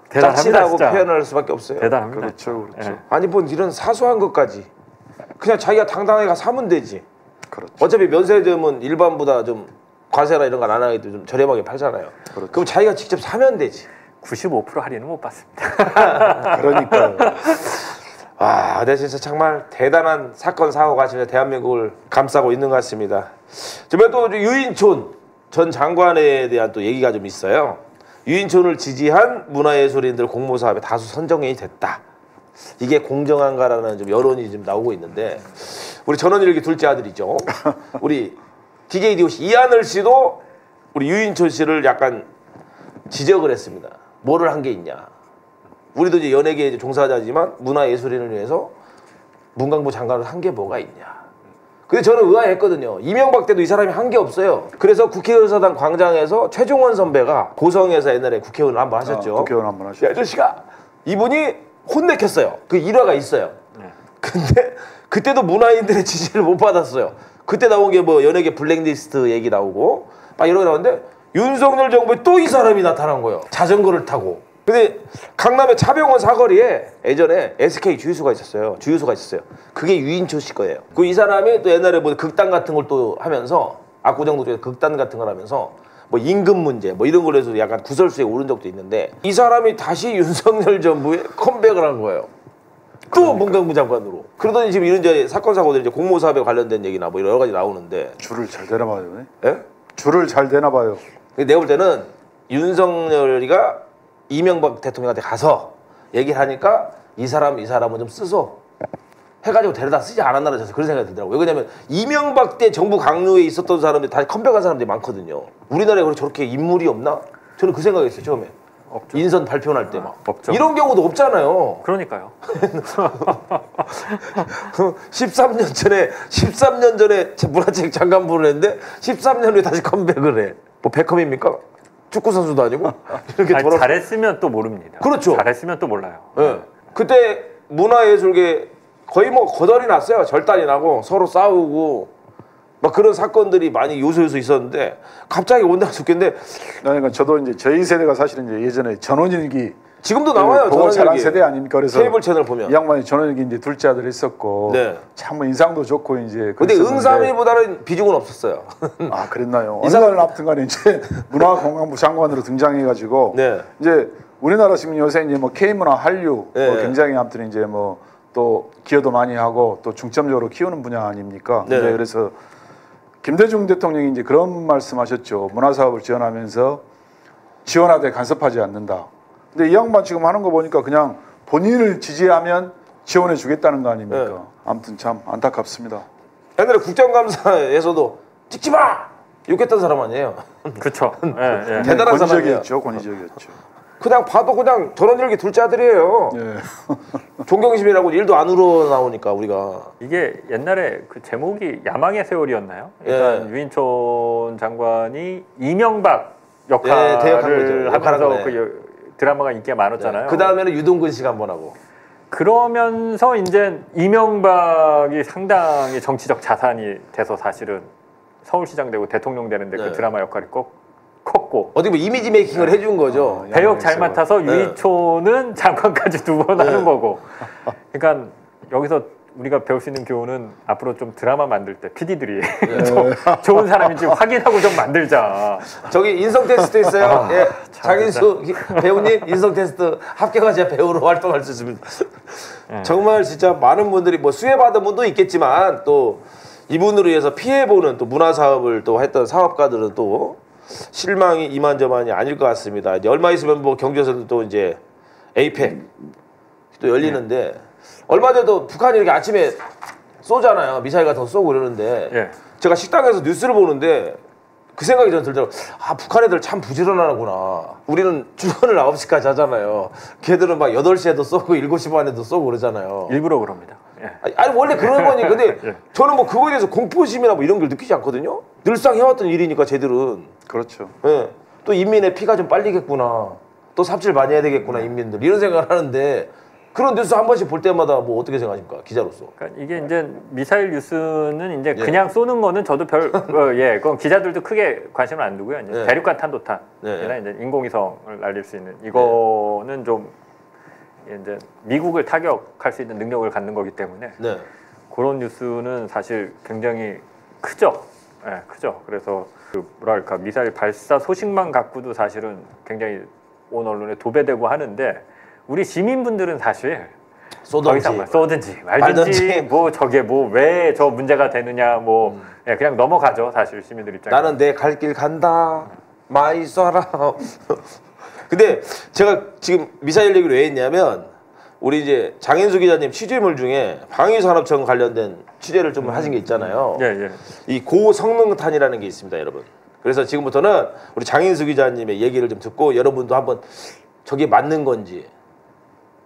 대단합니다, 짝지라고 진짜. 표현할 수밖에 없어요. 대단합니다. 그렇죠, 그렇죠. 예. 아니 뭐 이런 사소한 것까지 그냥 자기가 당당하게 가 사면 되지. 그렇죠. 어차피 면세점은 일반보다 좀 과세나 이런 거 안 하기도 좀 저렴하게 팔잖아요. 그렇죠. 그럼 자기가 직접 사면 되지. 95% 할인은 못 받습니다. 그러니까요. 와, 근데 진짜 정말 대단한 사건 사고가 지금 대한민국을 감싸고 있는 것 같습니다. 저번에 또 유인촌 전 장관에 대한 또 얘기가 좀 있어요. 유인촌을 지지한 문화예술인들 공모사업에 다수 선정이 됐다. 이게 공정한가라는 좀 여론이 좀 나오고 있는데, 우리 전원일기 둘째 아들이죠. 우리 DJ DOC 이하늘 씨도 우리 유인촌 씨를 약간 지적을 했습니다. 뭐를 한 게 있냐. 우리도 이제 연예계에 종사자지만 문화예술인을 위해서 문광부 장관을 한 게 뭐가 있냐. 근데 저는 의아했거든요. 이명박 때도 이 사람이 한 게 없어요. 그래서 국회의사당 광장에서 최종원 선배가 고성에서 옛날에 국회의원을 한번 하셨죠. 국회의원 한번 하셨죠. 이 아저씨가 이분이 혼내켰어요. 그 일화가 있어요. 근데 그때도 문화인들의 지지를 못 받았어요. 그때 나온 게 뭐 연예계 블랙리스트 얘기 나오고 막 이런 거 나오는데 윤석열 정부에 또 이 사람이 나타난 거예요. 자전거를 타고. 근데 강남의 차병원 사거리에 예전에 SK 주유소가 있었어요. 그게 유인촌 씨 거예요. 그 이 사람이 또 옛날에 뭐 극단 같은 걸 또 하면서 압구정도 쪽에서 극단 같은 걸 하면서 뭐 임금 문제 뭐 이런 걸로 해서 약간 구설수에 오른 적도 있는데, 이 사람이 다시 윤석열 정부에 컴백을 한 거예요. 또 문광부 장관으로. 그러더니 지금 이런 이제 사건 사고들 이제 공모 사업에 관련된 얘기나 뭐 여러 가지 나오는데 줄을 잘 되나 봐요. 예? 줄을 잘 되나 봐요. 내가 볼 때는 윤석열이가 이명박 대통령한테 가서 얘기를 하니까 이 사람은 좀 쓰소 해가지고 데려다 쓰지 않았나라는 그런 생각이 들더라고요. 왜냐면 이명박 때 정부 강요에 있었던 사람들이 다 컴백한 사람들이 많거든요. 우리나라에 그렇게 저렇게 인물이 없나? 저는 그 생각이었어요. 처음에. 없죠. 인선 발표할 때 막. 없죠. 이런 경우도 없잖아요. 그러니까요. 13년 전에 문화책 장관부를 했는데 13년 후에 다시 컴백을 해. 뭐 베컴입니까? 축구 선수도 아니고. 이렇게 아니, 잘했으면 또 모릅니다. 그렇죠. 잘했으면 또 몰라요. 네. 그때 문화예술계 거의 뭐 거덜이 났어요. 절단이 나고 서로 싸우고 막 그런 사건들이 많이 요소요소 있었는데 갑자기 온다고 죽겠는데. 그러니까 저도 이제 저희 세대가 사실은 이제 예전에 전원일기 지금도 나와요. 보고 자란 세대 아닙니까? 그래서 케이블 채널 보면 이 양반이 전원일기 이제 둘째 아들 했었고, 네. 참 뭐 인상도 좋고 이제. 근데 응삼일보다는 비중은 없었어요. 아, 그랬나요? 어느 날 아무튼간에 이제 문화관광부 장관으로 등장해가지고 네. 이제 우리나라 지금 요새 이제 뭐 K문화 한류 네. 뭐 굉장히 아무튼 이제 뭐 또 기여도 많이 하고 또 중점적으로 키우는 분야 아닙니까? 네. 이제 그래서 김대중 대통령이 이제 그런 말씀하셨죠. 문화사업을 지원하면서 지원하되 간섭하지 않는다. 근데 이 양반 지금 하는 거 보니까 그냥 본인을 지지하면 지원해 주겠다는 거 아닙니까? 네. 아무튼 참 안타깝습니다. 옛날에 국정감사에서도 찍지 마! 욕했던 사람 아니에요. 그렇죠. 예, 예. 대단한 사람이에요. 권위적이었죠. 그냥 봐도 그냥 전원일기 둘째 아들이에요. 예. 존경심이라고 일도 안 우러나오니까 우리가. 이게 옛날에 그 제목이 야망의 세월이었나요? 그러니까 유인촌 장관이 이명박 역할을 대역한 거죠. 하면서 그 드라마가 인기가 많았잖아요. 그 다음에는 유동근 씨가 한번 하고. 그러면서 이제 이명박이 상당히 정치적 자산이 돼서 사실은 서울시장 되고 대통령 되는데 그 드라마 역할이 꼭 컸고, 어디 뭐 이미지 메이킹을 해준 거죠. 배역 잘 맡아서 유인촌은 장관까지 두 번 하는 거고. 그러니까 여기서 우리가 배울 수 있는 교훈은 앞으로 좀 드라마 만들 때 PD들이 좋은 사람인지 확인하고 좀 만들자. 저기 인성 테스트 있어요. 예, 장인수 배우님 인성 테스트 합격하셔야 배우로 활동할 수 있습니다. 정말 진짜 많은 분들이 뭐 수혜받은 분도 있겠지만 또 이분으로 인해서 피해보는 또 문화사업을 또 했던 사업가들은 또 실망이 이만저만이 아닐 것 같습니다. 이제 얼마 있으면 뭐 경주에서도 또 이제 에이펙 또 열리는데 얼마 전에도 북한이 이렇게 아침에 쏘잖아요. 미사일 같은 거 쏘고 이러는데 예. 제가 식당에서 뉴스를 보는데 그 생각이 저는 들더라고요. 아, 북한 애들 참 부지런하구나. 우리는 주간을 9시까지 하잖아요. 걔들은 막 8시에도 쏘고 7시 반에도 쏘고 그러잖아요. 일부러 그럽니다. 예. 아니 원래 그런 거니. 근데 예. 저는 뭐 그거에 대해서 공포심이나 뭐 이런 걸 느끼지 않거든요. 늘상 해왔던 일이니까 쟤들은. 그렇죠. 예. 또 인민의 피가 좀 빨리겠구나. 또 삽질 많이 해야 되겠구나 인민들. 이런 생각을 하는데 그런 뉴스 한 번씩 볼 때마다 뭐 어떻게 생각하십니까? 기자로서. 그러니까 이게 이제 미사일 뉴스는 이제 예. 그냥 쏘는 거는 저도 예, 그건 기자들도 크게 관심을 안 두고요. 이제 예. 대륙간 탄도탄이나 예. 이제 인공위성을 날릴 수 있는 이거는 좀 이제 미국을 타격할 수 있는 능력을 갖는 거기 때문에 네. 그런 뉴스는 사실 굉장히 크죠. 예, 크죠. 그래서 그 뭐랄까 미사일 발사 소식만 갖고도 사실은 굉장히 온 언론에 도배되고 하는데. 우리 시민분들은 사실 쏘든지 말든지 뭐 저게 뭐 왜 저 문제가 되느냐 뭐 예, 그냥 넘어가죠 사실 시민들 입장에. 나는 내 갈 길 간다. 많이 쏴라. 근데 제가 지금 미사일 얘기를 왜 했냐면 우리 이제 장인수 기자님 취재물 중에 방위산업청 관련된 취재를 좀 하신 게 있잖아요. 예, 예. 이 고성능탄이라는 게 있습니다, 여러분. 그래서 지금부터는 우리 장인수 기자님의 얘기를 좀 듣고 여러분도 한번 저게 맞는 건지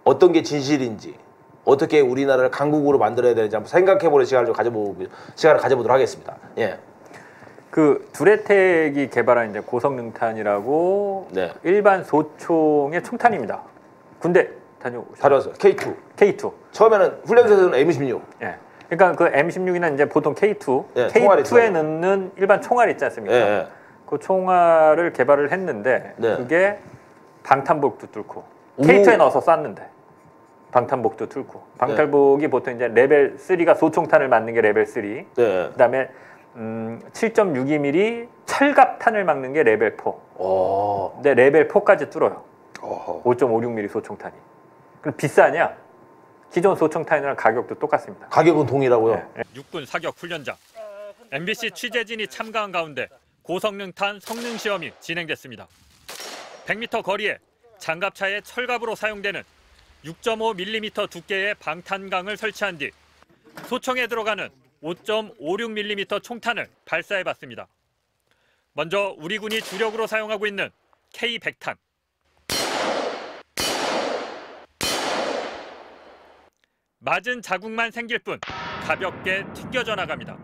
어떤 게 진실인지 어떻게 우리나라를 강국으로 만들어야 되는지 한번 생각해보는 시간을 가져보도록 하겠습니다. 예. 그 두레텍이 개발한 이제 고성능탄이라고 네. 일반 소총의 총탄입니다. 군대 다녀왔어요. K2. 처음에는 훈련소에서는 M16. 예. 그러니까 그 M16이나 이제 보통 K2, 예, K2에 넣는 일반 총알 있지 않습니까? 예, 예. 그 총알을 개발을 했는데 네. 그게 방탄복도 뚫고 K2에 넣어서 쐈는데. 방탄복도 뚫고 방탄복이 보통 이제 레벨 3가 소총탄을 맞는 게 레벨 3. 네. 그다음에 7.62mm 철갑탄을 막는 게 레벨 4. 근데 레벨 4까지 뚫어요. 5.56mm 소총탄이. 그럼 비싸냐? 기존 소총탄이랑 가격도 똑같습니다. 가격은 동일하고요. 네. 육군 사격 훈련장. MBC 취재진이 참가한 가운데 고성능탄 성능 시험이 진행됐습니다. 100m 거리에 장갑차의 철갑으로 사용되는 6.5mm 두께의 방탄강을 설치한 뒤 소총에 들어가는 5.56mm 총탄을 발사해봤습니다. 먼저 우리 군이 주력으로 사용하고 있는 K100탄. 맞은 자국만 생길 뿐 가볍게 튕겨져 나갑니다.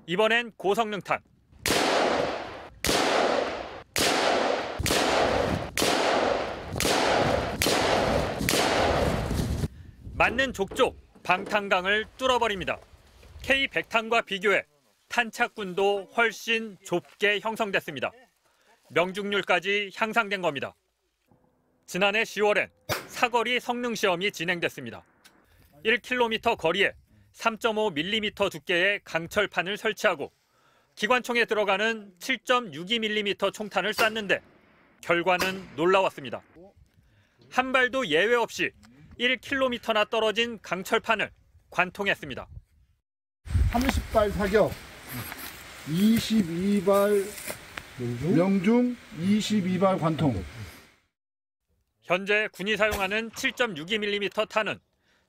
이번엔 고성능탄. 맞는 족족 방탄강을 뚫어버립니다. K100탄과 비교해 탄착군도 훨씬 좁게 형성됐습니다. 명중률까지 향상된 겁니다. 지난해 10월엔 사거리 성능시험이 진행됐습니다. 1km 거리에 3.5mm 두께의 강철판을 설치하고 기관총에 들어가는 7.62mm 총탄을 쐈는데 결과는 놀라웠습니다. 한 발도 예외 없이 1km나 떨어진 강철판을 관통했습니다. 30발 사격, 22발 명중, 22발 관통. 현재 군이 사용하는 7.62mm 탄은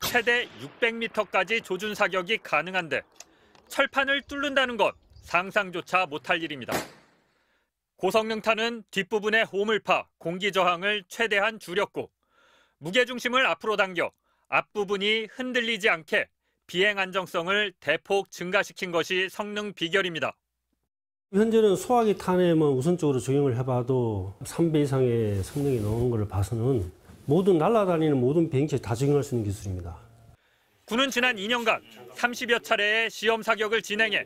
최대 600m까지 조준 사격이 가능한데 철판을 뚫는다는 건 상상조차 못할 일입니다. 고성능탄은 뒷부분의 호물파, 공기 저항을 최대한 줄였고 무게중심을 앞으로 당겨 앞부분이 흔들리지 않게 비행 안정성을 대폭 증가시킨 것이 성능 비결입니다. 현재는 소화기 탄에만 우선적으로 적용을 해봐도 3배 이상의 성능이 나오는 것을 봐서는 모든 날아다니는 모든 비행체에 다 적용할 수 있는 기술입니다. 군은 지난 2년간 30여 차례의 시험 사격을 진행해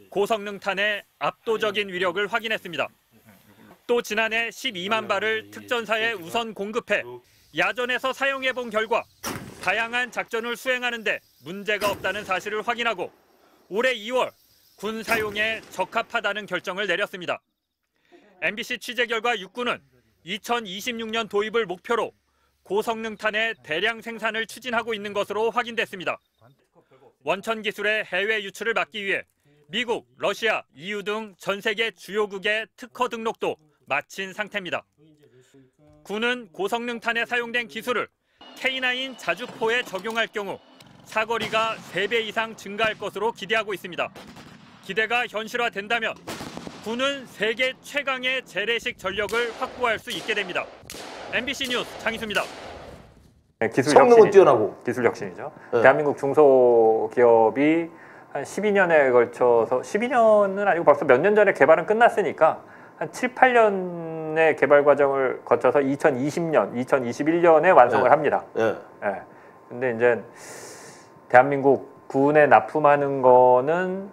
고성능탄의 압도적인 위력을 확인했습니다. 또 지난해 12만 발을 특전사에 우선 공급해 야전에서 사용해본 결과 다양한 작전을 수행하는데 문제가 없다는 사실을 확인하고 올해 2월 군 사용에 적합하다는 결정을 내렸습니다. MBC 취재 결과 육군은 2026년 도입을 목표로 고성능탄의 대량 생산을 추진하고 있는 것으로 확인됐습니다. 원천 기술의 해외 유출을 막기 위해 미국, 러시아, EU 등 전 세계 주요국의 특허 등록도 마친 상태입니다. 군은 고성능탄에 사용된 기술을 K9 자주포에 적용할 경우 사거리가 3배 이상 증가할 것으로 기대하고 있습니다. 기대가 현실화된다면 군은 세계 최강의 재래식 전력을 확보할 수 있게 됩니다. MBC 뉴스 장희수입니다. 기술 성능은 뛰어나고. 기술 혁신이죠. 네. 대한민국 중소기업이 한 12년에 걸쳐서 12년은 아니고 벌써 몇 년 전에 개발은 끝났으니까 한 7, 8년의 개발 과정을 거쳐서 2020년, 2021년에 완성을 합니다. 네. 네. 근데 이제 대한민국 군에 납품하는 거는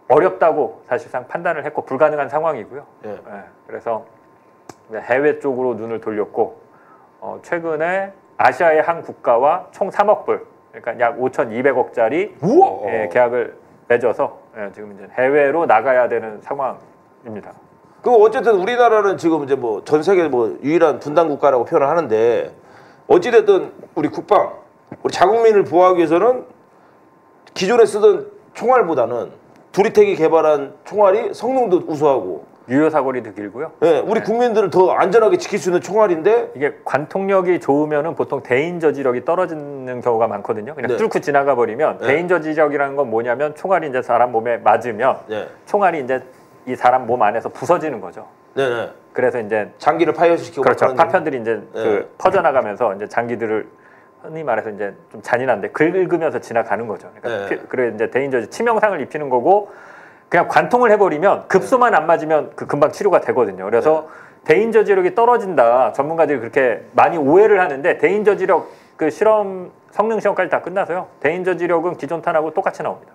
어렵다고 사실상 판단을 했고 불가능한 상황이고요. 네. 그래서 해외 쪽으로 눈을 돌렸고 최근에 아시아의 한 국가와 총 3억 불, 그러니까 약 5,200억짜리 계약을 맺어서 지금 이제 해외로 나가야 되는 상황입니다. 그 어쨌든 우리나라는 지금 이제 뭐 전 세계 뭐 유일한 분단 국가라고 표현을 하는데 어찌됐든 우리 국방, 우리 자국민을 보호하기 위해서는 기존에 쓰던 총알보다는 두리택이 개발한 총알이 성능도 우수하고 유효 사거리도 길고요. 네, 우리 국민들을 더 안전하게 지킬 수 있는 총알인데 이게 관통력이 좋으면은 보통 대인 저지력이 떨어지는 경우가 많거든요. 그냥 네. 뚫고 지나가 버리면 네. 대인 저지력이라는 건 뭐냐면 총알이 이제 사람 몸에 맞으면 총알이 이제 이 사람 몸 안에서 부서지는 거죠. 네네. 그래서 이제 장기를 파열시키고 그렇죠. 파편들이 이제 네. 그 퍼져나가면서 이제 장기들을 흔히 말해서 이제 좀 잔인한데 긁으면서 지나가는 거죠. 그러니까 네. 그래 이제 대인 저지 치명상을 입히는 거고. 그냥 관통을 해버리면 급소만 안 맞으면 그 금방 치료가 되거든요. 그래서 대인 저지력이 떨어진다. 전문가들이 그렇게 많이 오해를 하는데 대인 저지력 그 실험 성능 시험까지 다 끝나서요. 대인 저지력은 기존 탄하고 똑같이 나옵니다.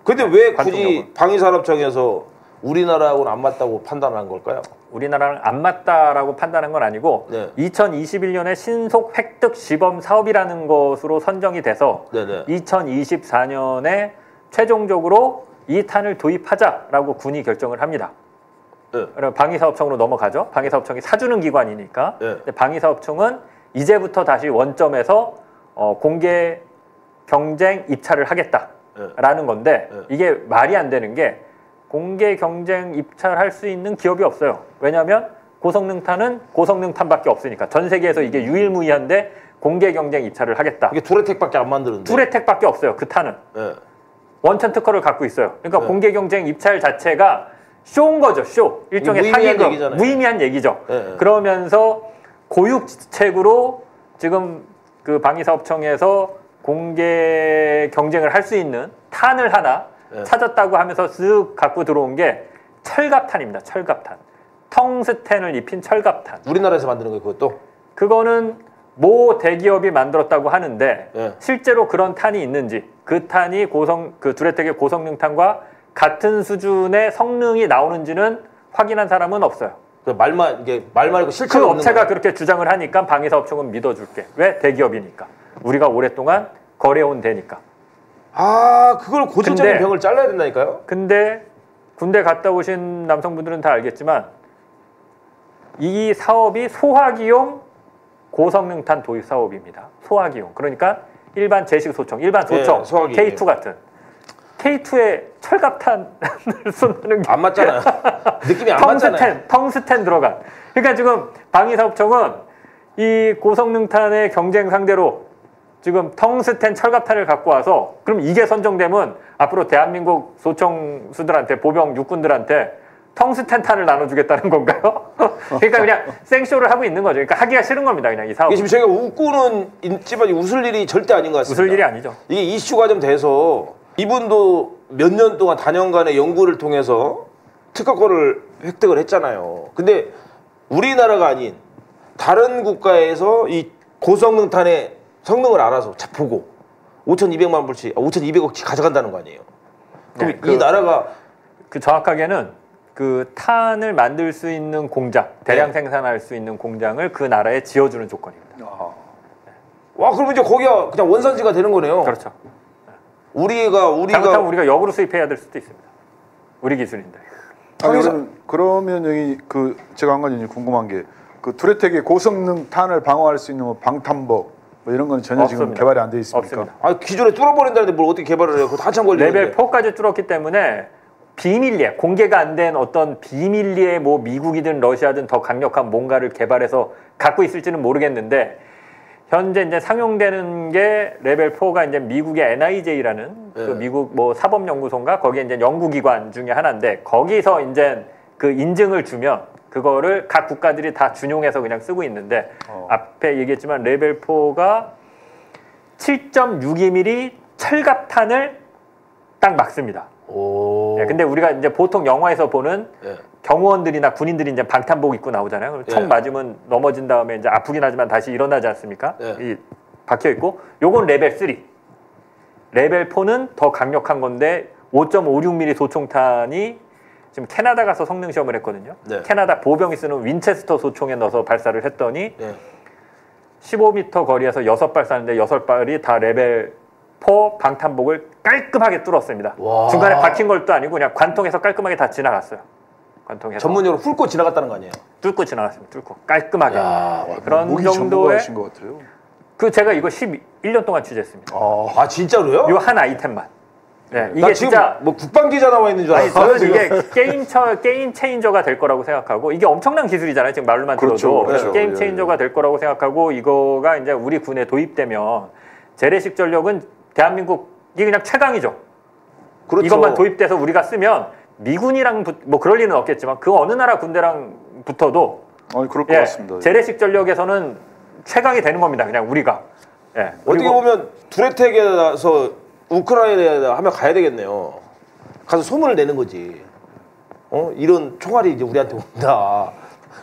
근데 왜 굳이 방위산업청에서 우리나라하고는 안 맞다고 판단한 걸까요? 우리나라랑 안 맞다라고 판단한 건 아니고 2021년에 신속 획득 시범 사업이라는 것으로 선정이 돼서 2024년에 최종적으로 이 탄을 도입하자라고 군이 결정을 합니다. 그럼 방위사업청으로 넘어가죠. 방위사업청이 사주는 기관이니까. 방위사업청은 이제부터 다시 원점에서 공개 경쟁 입찰을 하겠다라는 건데 이게 말이 안 되는 게 공개 경쟁 입찰할 수 있는 기업이 없어요. 왜냐하면 고성능탄은 고성능탄밖에 없으니까 전 세계에서 이게 유일무이한데 공개 경쟁 입찰을 하겠다. 이게 두레텍밖에 안 만드는데. 두레텍밖에 없어요. 그 탄은. 원천 특허를 갖고 있어요. 그러니까 공개 경쟁 입찰 자체가 쇼인 거죠. 쇼. 일종의 사기극, 무의미한 얘기죠. 그러면서 고육지책으로 지금 그 방위사업청에서 공개 경쟁을 할 수 있는 탄을 하나 찾았다고 하면서 쓱 갖고 들어온 게 철갑탄입니다. 철갑탄. 텅스텐을 입힌 철갑탄. 우리나라에서 만드는 거예요, 그것도? 그거는 모 대기업이 만들었다고 하는데 실제로 그런 탄이 있는지 그 탄이 그 두레텍의 고성능탄과 같은 수준의 성능이 나오는지는 확인한 사람은 없어요. 말 말고 실체가 그 없는 업체가 거예요. 그렇게 주장을 하니까 방위사업청은 믿어줄게. 왜? 대기업이니까. 우리가 오랫동안 거래해온 데니까. 아, 그걸 고질적인 병을 잘라야 된다니까요? 근데 군대 갔다 오신 남성분들은 다 알겠지만 이 사업이 소화기용 고성능탄 도입 사업입니다. 소화기용. 그러니까 일반 제식 소총, 일반 소총, K2 같은. K2에 철갑탄을 쏜다는 게 안 맞잖아요. 느낌이 안 맞잖아요. 텅스텐 들어간. 그러니까 지금 방위사업청은 이 고성능탄의 경쟁 상대로 지금 텅스텐 철갑탄을 갖고 와서 그럼 이게 선정되면 앞으로 대한민국 소총수들한테 보병 육군들한테 텅스텐 탄을 나눠주겠다는 건가요? 그러니까 그냥 생쇼를 하고 있는 거죠. 그러니까 하기가 싫은 겁니다. 그냥 이 사업. 지금 저희가 웃고는 있지만 웃을 일이 절대 아닌 것 같습니다. 웃을 일이 아니죠. 이게 이슈가 좀 돼서 이분도 몇 년 동안 단연간의 연구를 통해서 특허권을 획득을 했잖아요. 근데 우리나라가 아닌 다른 국가에서 이 고성능탄의 성능을 알아서 보고 5,200만 불씩, 5,200억씩 가져간다는 거 아니에요. 그럼 이 나라가 정확하게는 그 탄을 만들 수 있는 공장, 대량 생산할 수 있는 공장을 그 나라에 지어주는 조건입니다. 와, 그럼 이제 거기가 그냥 원산지가 되는 거네요. 그렇죠. 잘못하면 우리가 역으로 수입해야 될 수도 있습니다. 우리 기술인데. 그러면 여기 제가 한 가지 궁금한 게 그 두레텍의 고성능 탄을 방어할 수 있는 뭐 방탄복 뭐 이런 건 전혀 지금 개발이 안 돼 있습니까? 없습니다. 아, 기존에 뚫어버린다는데 뭘 어떻게 개발을 해요? 그거 한참 걸리는데. 레벨 4까지 뚫었기 때문에 비밀리에, 공개가 안 된 어떤 비밀리에 뭐 미국이든 러시아든 더 강력한 뭔가를 개발해서 갖고 있을지는 모르겠는데 현재 이제 상용되는 게 레벨 4가 이제 미국의 NIJ라는 그 미국 뭐 사법연구소인가 거기에 이제 연구기관 중에 하나인데 거기서 이제 그 인증을 주면 그거를 각 국가들이 다 준용해서 그냥 쓰고 있는데 앞에 얘기했지만 레벨 4가 7.62mm 철갑탄을 딱 막습니다. 예, 근데 우리가 이제 보통 영화에서 보는 경호원들이나 군인들이 이제 방탄복 입고 나오잖아요. 그럼 총 맞으면 넘어진 다음에 이제 아프긴 하지만 다시 일어나지 않습니까? 이 박혀 있고 요건 레벨 3. 레벨 4는 더 강력한 건데 5.56mm 소총탄이 지금 캐나다 가서 성능 시험을 했거든요. 캐나다 보병이 쓰는 윈체스터 소총에 넣어서 발사를 했더니 15m 거리에서 6발 쐈는데 6발이 다 레벨 4 방탄복을 깔끔하게 뚫었습니다. 와. 중간에 박힌 것도 아니고 그냥 관통해서 깔끔하게 다 지나갔어요. 관통해서. 전문용어로 훑고 지나갔다는 거 아니에요? 뚫고 지나갔습니다. 뚫고 깔끔하게. 야, 그런 무기 정도의 전문가이신 것 같아요. 그 제가 이거 11년 동안 취재했습니다. 아 진짜로요? 이 한 아이템만. 네, 이게 진짜 뭐 국방 기자 나와 있는 줄 알았어요. 저는 이게 게임 체인저가 될 거라고 생각하고 이게 엄청난 기술이잖아요. 지금 말로만 들어도 그렇죠. 게임 체인저가 될 거라고 생각하고 이거가 이제 우리 군에 도입되면 재래식 전력은 대한민국이 그냥 최강이죠. 그렇죠. 이것만 도입돼서 우리가 쓰면 미군이랑 뭐 그럴 리는 없겠지만 그 어느 나라 군대랑 붙어도 그럴 것 같습니다. 재래식 전력에서는 최강이 되는 겁니다. 그냥 우리가. 예. 어떻게 보면 두레텍에서 우크라이나에 하면 가야 되겠네요. 가서 소문을 내는 거지. 이런 총알이 이제 우리한테 온다.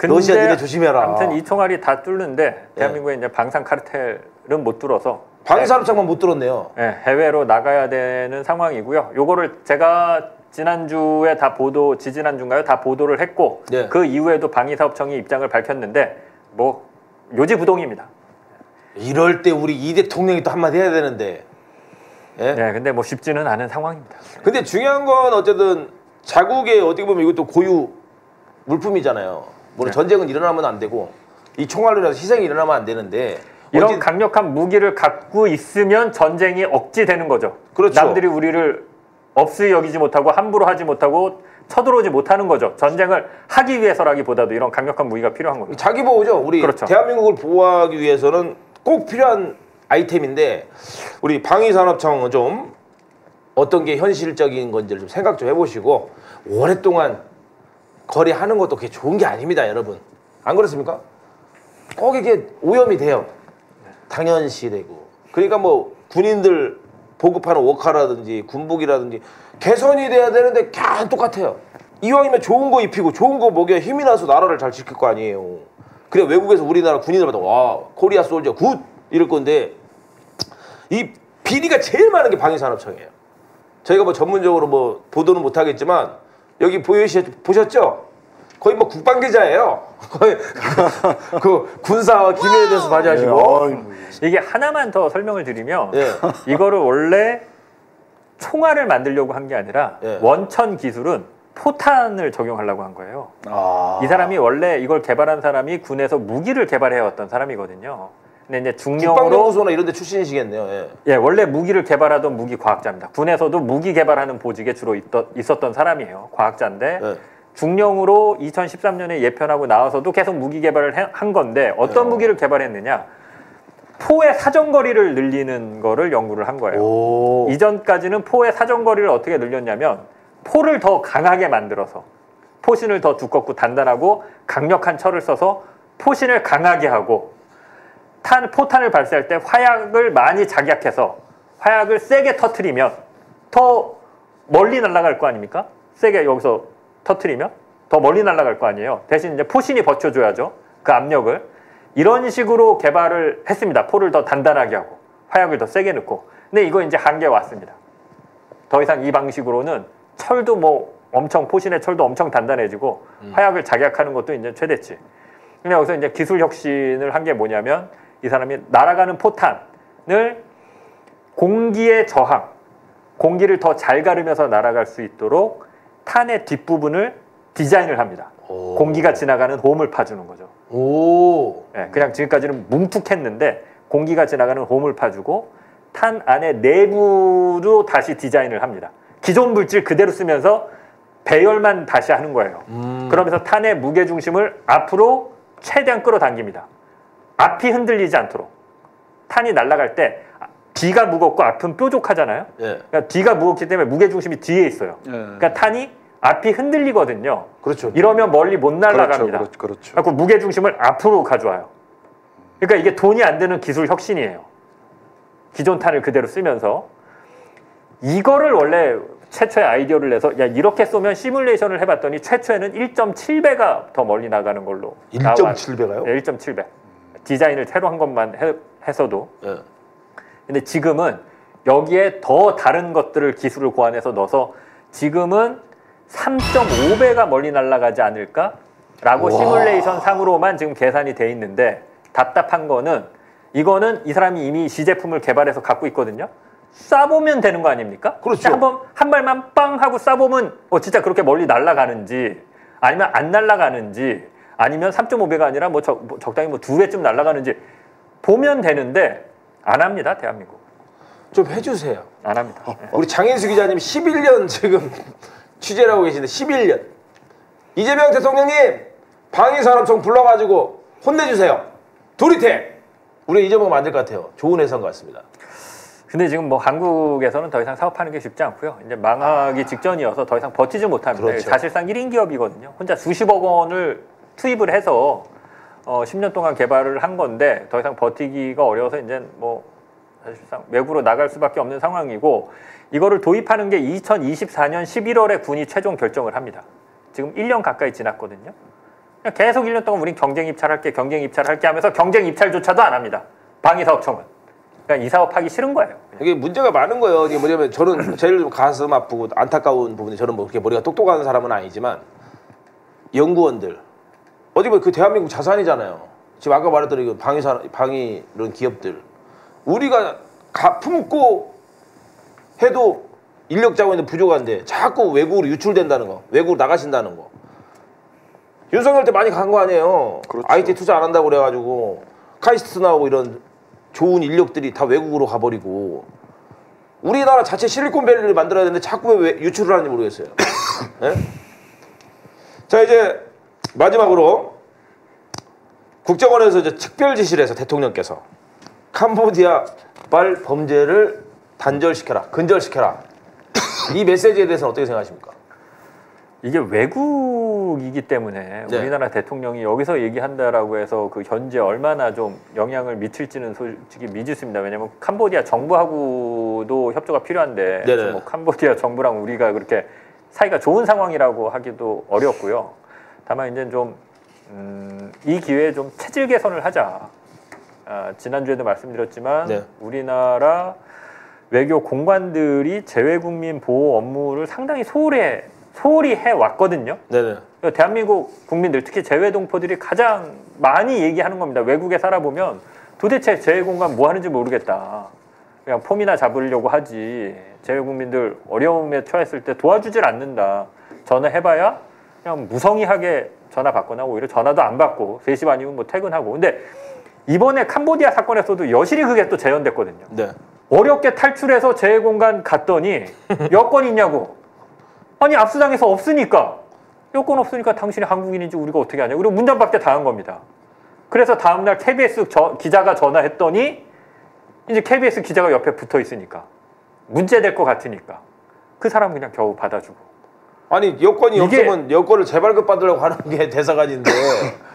러시아 니네 조심해라. 아무튼 이 총알이 다 뚫는데 대한민국에 이제 방산 카르텔은 못 뚫어서 방산업장만 못 뚫었네요. 네, 해외로 나가야 되는 상황이고요. 요거를 제가 지난주에 다 지지난주인가요? 다 보도를 했고 그 이후에도 방위사업청이 입장을 밝혔는데 뭐 요지부동입니다. 이럴 때 우리 이 대통령이 또 한마디 해야 되는데. 네, 근데 뭐 쉽지는 않은 상황입니다. 근데 중요한 건 어쨌든 자국의 어떻게 보면 이것도 고유 물품이잖아요. 물론 전쟁은 일어나면 안 되고 이 총알로 인해서 희생이 일어나면 안 되는데 이런 강력한 무기를 갖고 있으면 전쟁이 억지되는 거죠. 그렇죠. 남들이 우리를 없이 여기지 못하고 함부로 하지 못하고 쳐들어오지 못하는 거죠. 전쟁을 하기 위해서라기보다도 이런 강력한 무기가 필요한 겁니다. 자기 보호죠. 우리 대한민국을 보호하기 위해서는 꼭 필요한 아이템인데 우리 방위산업청은 좀 어떤 게 현실적인 건지를 좀 생각 좀 해보시고 오랫동안 거래하는 것도 그게 좋은 게 아닙니다, 여러분. 안 그렇습니까? 꼭 이게 오염이 돼요. 당연시 되고. 그러니까 뭐 군인들 보급하는 워카라든지 군복이라든지 개선이 돼야 되는데 그냥 똑같아요. 이왕이면 좋은 거 입히고 좋은 거 먹여야 힘이 나서 나라를 잘 지킬 거 아니에요. 그래 외국에서 우리나라 군인들마다 와 코리아 솔저 굿 이럴 건데 이 비리가 제일 많은 게 방위산업청이에요. 저희가 뭐 전문적으로 뭐 보도는 못 하겠지만 여기 보셨죠? 거의 뭐 국방 기자예요. 거의 그 군사와 기밀에 대해서 많이 하시고 이게 하나만 더 설명을 드리면 이거를 원래 총알을 만들려고 한 게 아니라 원천 기술은 포탄을 적용하려고 한 거예요. 이 사람이 원래 이걸 개발한 사람이 군에서 무기를 개발해왔던 사람이거든요. 근데 이제 중령으로 국방연구소나 이런 데 출신이시겠네요. 원래 무기를 개발하던 무기 과학자입니다. 군에서도 무기 개발하는 보직에 주로 있었던 사람이에요. 과학자인데 중령으로 2013년에 예편하고 나와서도 계속 무기 개발을 한 건데 어떤 무기를 개발했느냐? 포의 사정거리를 늘리는 거를 연구를 한 거예요. 이전까지는 포의 사정거리를 어떻게 늘렸냐면 포를 더 강하게 만들어서 포신을 더 두껍고 단단하고 강력한 철을 써서 포신을 강하게 하고 포탄을 발사할 때 화약을 많이 작약해서 화약을 세게 터트리면 더 멀리 날아갈 거 아닙니까? 세게 여기서 터트리면 더 멀리 날아갈 거 아니에요. 대신 이제 포신이 버텨줘야죠. 그 압력을. 이런 식으로 개발을 했습니다. 포를 더 단단하게 하고 화약을 더 세게 넣고. 근데 이거 이제 한계에 왔습니다. 더 이상 이 방식으로는 철도 뭐 엄청 포신의 철도 엄청 단단해지고 화약을 작약하는 것도 이제 최대치. 근데 여기서 이제 기술 혁신을 한 게 뭐냐면 이 사람이 날아가는 포탄을 공기의 저항, 공기를 더 잘 가르면서 날아갈 수 있도록 탄의 뒷부분을 디자인을 합니다. 공기가 지나가는 홈을 파주는 거죠. 네, 그냥 지금까지는 뭉툭했는데 공기가 지나가는 홈을 파주고 탄 안에 내부로 다시 디자인을 합니다. 기존 물질 그대로 쓰면서 배열만 다시 하는 거예요. 그러면서 탄의 무게중심을 앞으로 최대한 끌어당깁니다. 앞이 흔들리지 않도록. 탄이 날아갈 때 뒤가 무겁고 앞은 뾰족하잖아요. 예. 그러니까 뒤가 무겁기 때문에 무게 중심이 뒤에 있어요. 그러니까 탄이 앞이 흔들리거든요. 그렇죠. 이러면 멀리 못 날아갑니다. 그렇죠. 그래서 무게 중심을 앞으로 가져와요. 그러니까 이게 돈이 안 드는 기술 혁신이에요. 기존 탄을 그대로 쓰면서 이거를 원래 최초의 아이디어를 내서 야 이렇게 쏘면 시뮬레이션을 해봤더니 최초에는 1.7배가 더 멀리 나가는 걸로 1.7배가요? 네, 1.7배. 디자인을 새로 한 것만 해서도. 예. 근데 지금은 여기에 더 다른 것들을 기술을 고안해서 넣어서 지금은 3.5배가 멀리 날아가지 않을까라고 시뮬레이션 상으로만 지금 계산이 돼 있는데 답답한 거는 이거는 이 사람이 이미 시제품을 개발해서 갖고 있거든요. 쏴보면 되는 거 아닙니까? 그렇죠. 한번 한 발만 빵 하고 쏴보면 진짜 그렇게 멀리 날아가는지 아니면 안 날아가는지 아니면 3.5배가 아니라 뭐 적당히 뭐 2배쯤 날아가는지 보면 되는데 안 합니다, 대한민국. 좀 해주세요. 안 합니다. 우리 장인수 기자님 11년 지금 취재를 하고 계신데 11년. 이재명 대통령님 방위산업청 불러가지고 혼내주세요. 도리태. 우리 잊어먹으면 안 될 것 같아요. 좋은 회사인 것 같습니다. 근데 지금 뭐 한국에서는 더 이상 사업하는 게 쉽지 않고요. 이제 망하기 직전이어서 더 이상 버티지 못합니다. 그렇죠. 사실상 1인 기업이거든요. 혼자 수십억 원을 투입을 해서 10년 동안 개발을 한 건데 더 이상 버티기가 어려워서 이제 뭐 사실상 외국으로 나갈 수밖에 없는 상황이고 이거를 도입하는 게 2024년 11월에 군이 최종 결정을 합니다. 지금 1년 가까이 지났거든요. 계속 1년 동안 우린 경쟁 입찰할게 하면서 경쟁 입찰조차도 안 합니다. 방위사업청은. 그러니까 이 사업하기 싫은 거예요. 이게 문제가 많은 거예요. 이게 뭐냐면 저는 제일 좀 가슴 아프고 안타까운 부분이 저는 뭐 그렇게 머리가 똑똑한 사람은 아니지만 연구원들 어디 보면 그 대한민국 자산이잖아요. 지금 아까 말했던 이 방위 이런 기업들 우리가 품고 해도 인력 자원이 부족한데 자꾸 외국으로 유출된다는 거, 외국으로 나가신다는 거. 윤석열 때 많이 간 거 아니에요. 그렇죠. IT 투자 안 한다고 그래가지고 카이스트 나오고 이런 좋은 인력들이 다 외국으로 가버리고 우리나라 자체 실리콘밸리를 만들어야 되는데 자꾸 왜 유출을 하는지 모르겠어요. 네? 자 이제 마지막으로 국정원에서 이제 특별 지시를 해서 대통령께서 캄보디아발 범죄를 단절시켜라, 근절시켜라. 이 메시지에 대해서는 어떻게 생각하십니까? 이게 외국이기 때문에 네. 우리나라 대통령이 여기서 얘기한다라고 해서 그 현재 얼마나 좀 영향을 미칠지는 솔직히 미지수입니다. 왜냐하면 캄보디아 정부하고도 협조가 필요한데 뭐 캄보디아 정부랑 우리가 그렇게 사이가 좋은 상황이라고 하기도 어렵고요. 다만 이제 좀 이 기회에 좀 체질 개선을 하자. 지난주에도 말씀드렸지만 네. 우리나라 외교 공관들이 재외국민 보호 업무를 상당히 소홀히 해왔거든요. 네네. 대한민국 국민들, 특히 재외동포들이 가장 많이 얘기하는 겁니다. 외국에 살아보면 도대체 재외공관 뭐 하는지 모르겠다. 그냥 폼이나 잡으려고 하지. 재외국민들 어려움에 처했을 때 도와주질 않는다. 전화해봐야 그냥 무성의하게 전화 받거나 오히려 전화도 안 받고 3시 반이면 뭐 퇴근하고. 근데 이번에 캄보디아 사건에서도 여실히 그게 또 재현됐거든요. 네. 어렵게 탈출해서 재외공간 갔더니 여권 있냐고. 아니 압수당해서 없으니까. 여권 없으니까 당신이 한국인인지 우리가 어떻게 하냐. 그리고 문전박대 당한 겁니다. 그래서 다음날 KBS 기자가 전화했더니 이제 KBS 기자가 옆에 붙어 있으니까 문제될 것 같으니까 그 사람 그냥 겨우 받아주고. 아니 여권이 없으면 여권을 재발급 받으려고 하는 게 대사관인데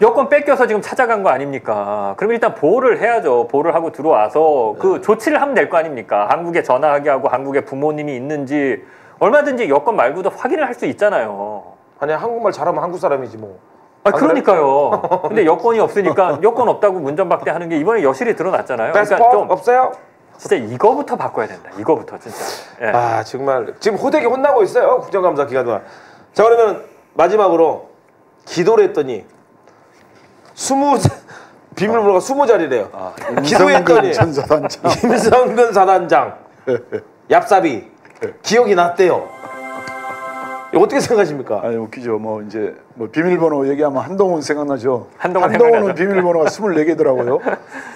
여권 뺏겨서 지금 찾아간 거 아닙니까? 그럼 일단 보호를 해야죠. 보호를 하고 들어와서 그 조치를 하면 될 거 아닙니까? 한국에 전화하게 하고 한국에 부모님이 있는지 얼마든지 여권 말고도 확인을 할 수 있잖아요. 아니 한국말 잘하면 한국 사람이지 뭐. 그러니까요. 근데 여권이 없으니까 여권 없다고 문전박대 하는 게 이번에 여실히 드러났잖아요. 그러니까 좀 없어요? 진짜 이거부터 바꿔야 된다. 이거부터 진짜. 예. 아 정말 지금 호되게 혼나고 있어요. 국정감사 기간 동안. 자 그러면 마지막으로 기도를 했더니 비밀번호가 20자리래요. 기도했더니 임성근 사단장 얍삽이 기억이 났대요. 이거 어떻게 생각하십니까? 아니 웃기죠. 뭐 이제 뭐 비밀번호 얘기하면 한동훈 생각나죠. 한동훈은 비밀번호가 24개더라고요.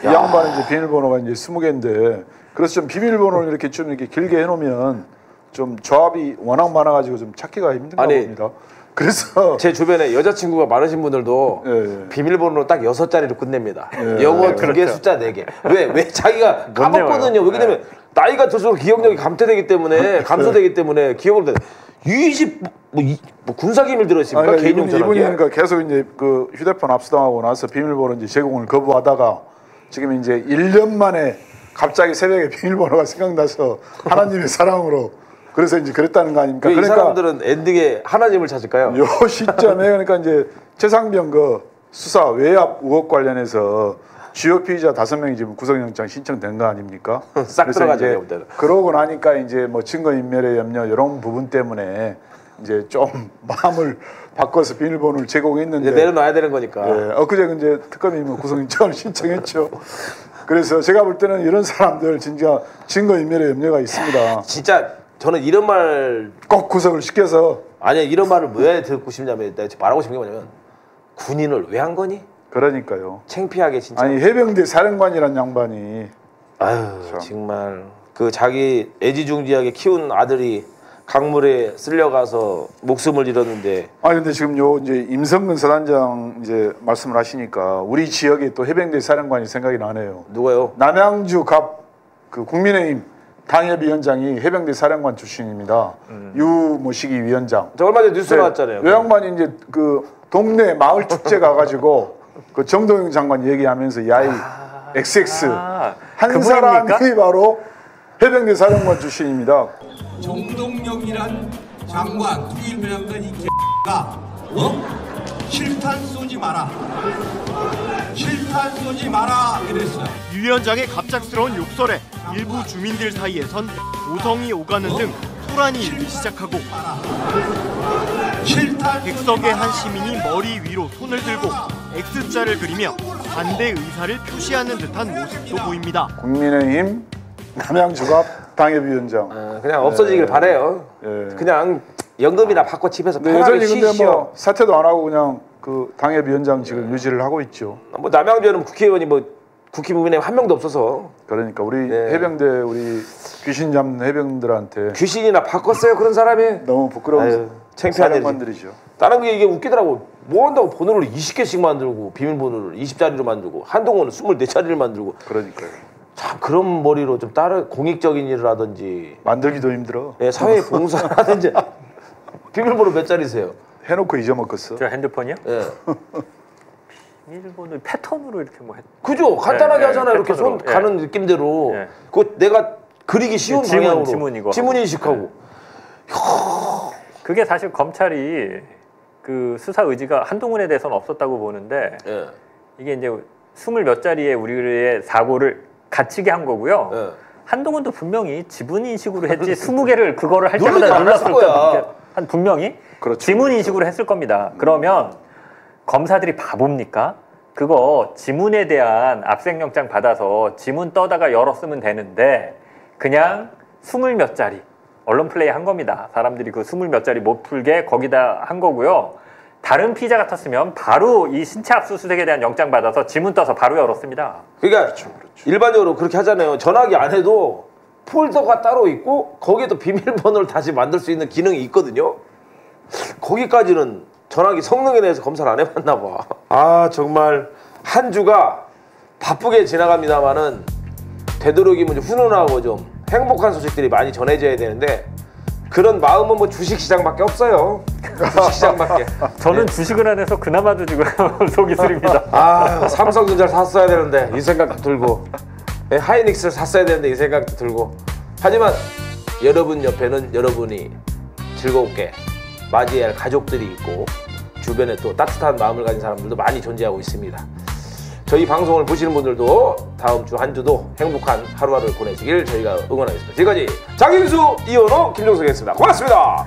이 양반은 이제 비밀번호가 이제 20개인데 그래서 좀 비밀번호를 이렇게 좀 이렇게 길게 해놓으면 좀 조합이 워낙 많아가지고 좀 찾기가 힘든가 봅니다. 그래서 제 주변에 여자친구가 많으신 분들도 예. 비밀번호로 딱 6자리로 끝냅니다. 예. 영어 2개, 숫자 4개. 왜 자기가 까먹거든요. 왜냐면 나이가 들수록 기억력이 감퇴되기 때문에 감소되기 때문에 기억을 20 군사기밀 들어있습니까? 아니, 개인용 전화기. 이분이 그러니까 계속 이제 그 휴대폰 압수당하고 나서 비밀번호 이제 제공을 거부하다가 지금 이제 1년 만에 갑자기 새벽에 비밀번호가 생각나서 하나님의 사랑으로 그래서 이제 그랬다는 거 아닙니까? 이 사람들은 엔딩에 하나님을 찾을까요? 요 시점에 그러니까 이제 최상병 그 수사 외압 의혹 관련해서 주요 피의자 5명이 지금 구속영장 신청된 거 아닙니까? 싹 들어가죠. 그러고 나니까 이제 뭐 증거인멸의 염려 이런 부분 때문에 이제 좀 마음을 바꿔서 비밀번호를 제공했는데 내려놔야 되는 거니까. 예, 엊그제 이제 특검이 뭐 구속영장을 신청했죠. 그래서 제가 볼 때는 이런 사람들 진짜 증거인멸의 염려가 있습니다. 진짜 저는 이런 말 꼭 구속을 시켜서 아니 이런 말을 왜 듣고 싶냐면 내가 말하고 싶은 게 뭐냐면 군인을 왜 한 거니? 그러니까요. 창피하게 진짜. 아니 해병대 사령관이란 양반이 아유 정말 그 자기 애지중지하게 키운 아들이 강물에 쓸려가서 목숨을 잃었는데. 아 근데 지금 요 이제 임성근 사단장 이제 말씀을 하시니까 우리 지역에 또 해병대 사령관이 생각이 나네요. 누가요? 남양주 갑 그 국민의힘 당협위원장이 해병대 사령관 출신입니다. 유모식이 위원장. 저 얼마 전에 뉴스 나왔잖아요. 요 양반이 이제 그 동네 마을 축제 가가지고 그 정동영 장관 얘기하면서 야이 XX 한 사람이 바로 해병대 사령관 출신입니다. 정동영이란 장관, 투일부 장관 이 개가 실탄 쏘지 마라. 실탄 쏘지 마라 이랬어요. 유 위원장의 갑작스러운 욕설에 일부 주민들 사이에선 오성이 오가는 등 소란이 일기 시작하고 객석의 한 시민이 머리 위로 손을 들고 X자를 그리며 반대 의사를 표시하는 듯한 모습도 보입니다. 국민의힘 남양주갑 당협위원장. 그냥 없어지길 바래요. 그냥 연금이나 받고 집에서 편하게 여전히 근데 쉬시오. 뭐 사퇴도 안 하고 그냥 그 당협위원장 지금 유지를 하고 있죠. 뭐 남양주는 국회의원이 뭐 국회의원에 한 명도 없어서. 그러니까 우리 해병대 우리 귀신 잡는 해병들한테 귀신이나 바꿨어요 그런 사람이. 너무 부끄러운 창피한 사령관들이죠. 다른 게 이게 웃기더라고. 뭐 한다고 번호를 20개씩 만들고 비밀번호를 20자리로 만들고 한동훈은 24자리를 만들고. 그러니까요. 참 그런 머리로 좀 다른 공익적인 일을 하든지 만들기도 힘들어. 예, 사회 봉사하든지. 비밀번호 몇 자리세요? 해놓고 잊어먹었어. 저 핸드폰이요? 예. 비밀번호 패턴으로 이렇게 뭐 그죠? 간단하게 하잖아요. 이렇게 패턴으로. 손 가는 느낌대로. 그거 내가 그리기 쉬운 방향으로 지문 인식하고. 그게 사실 검찰이 그 수사 의지가 한동훈에 대해서는 없었다고 보는데 이게 이제 20몇 자리의 우리의 사고를 갇히게 한 거고요. 한동훈도 분명히 지문 인식으로 했지 20개를 그거를 할 때마다 눌렀을 거야. 한 분명히 지문 인식으로 했을 겁니다. 그러면 검사들이 바보입니까? 그거 지문에 대한 압색영장 받아서 지문 떠다가 열었으면 되는데 그냥 20몇 자리 언론 플레이 한 겁니다. 사람들이 그 20몇 자리 못 풀게 거기다 한 거고요. 다른 피의자 같았으면 바로 이 신체 압수수색에 대한 영장 받아서 지문 떠서 바로 열었습니다. 그러니까 일반적으로 그렇게 하잖아요. 전화기 안 해도 폴더가 따로 있고 거기에 또 비밀번호를 다시 만들 수 있는 기능이 있거든요. 거기까지는 전화기 성능에 대해서 검사를 안 해봤나 봐. 아 정말 한 주가 바쁘게 지나갑니다만은 되도록이면 훈훈하고 좀 행복한 소식들이 많이 전해져야 되는데 그런 마음은 뭐 주식시장밖에 없어요. 주식시장밖에. 저는 주식을 안 해서 그나마도 지금 속이 쓰립니다. 아 삼성전자를 샀어야 되는데 이 생각도 들고 하이닉스를 샀어야 되는데 이 생각도 들고 하지만 여러분 옆에는 여러분이 즐겁게 맞이해야 할 가족들이 있고 주변에 또 따뜻한 마음을 가진 사람들도 많이 존재하고 있습니다. 저희 방송을 보시는 분들도 다음 주 한 주도 행복한 하루하루를 보내시길 저희가 응원하겠습니다. 지금까지 장인수 이현호 김종석이었습니다. 고맙습니다.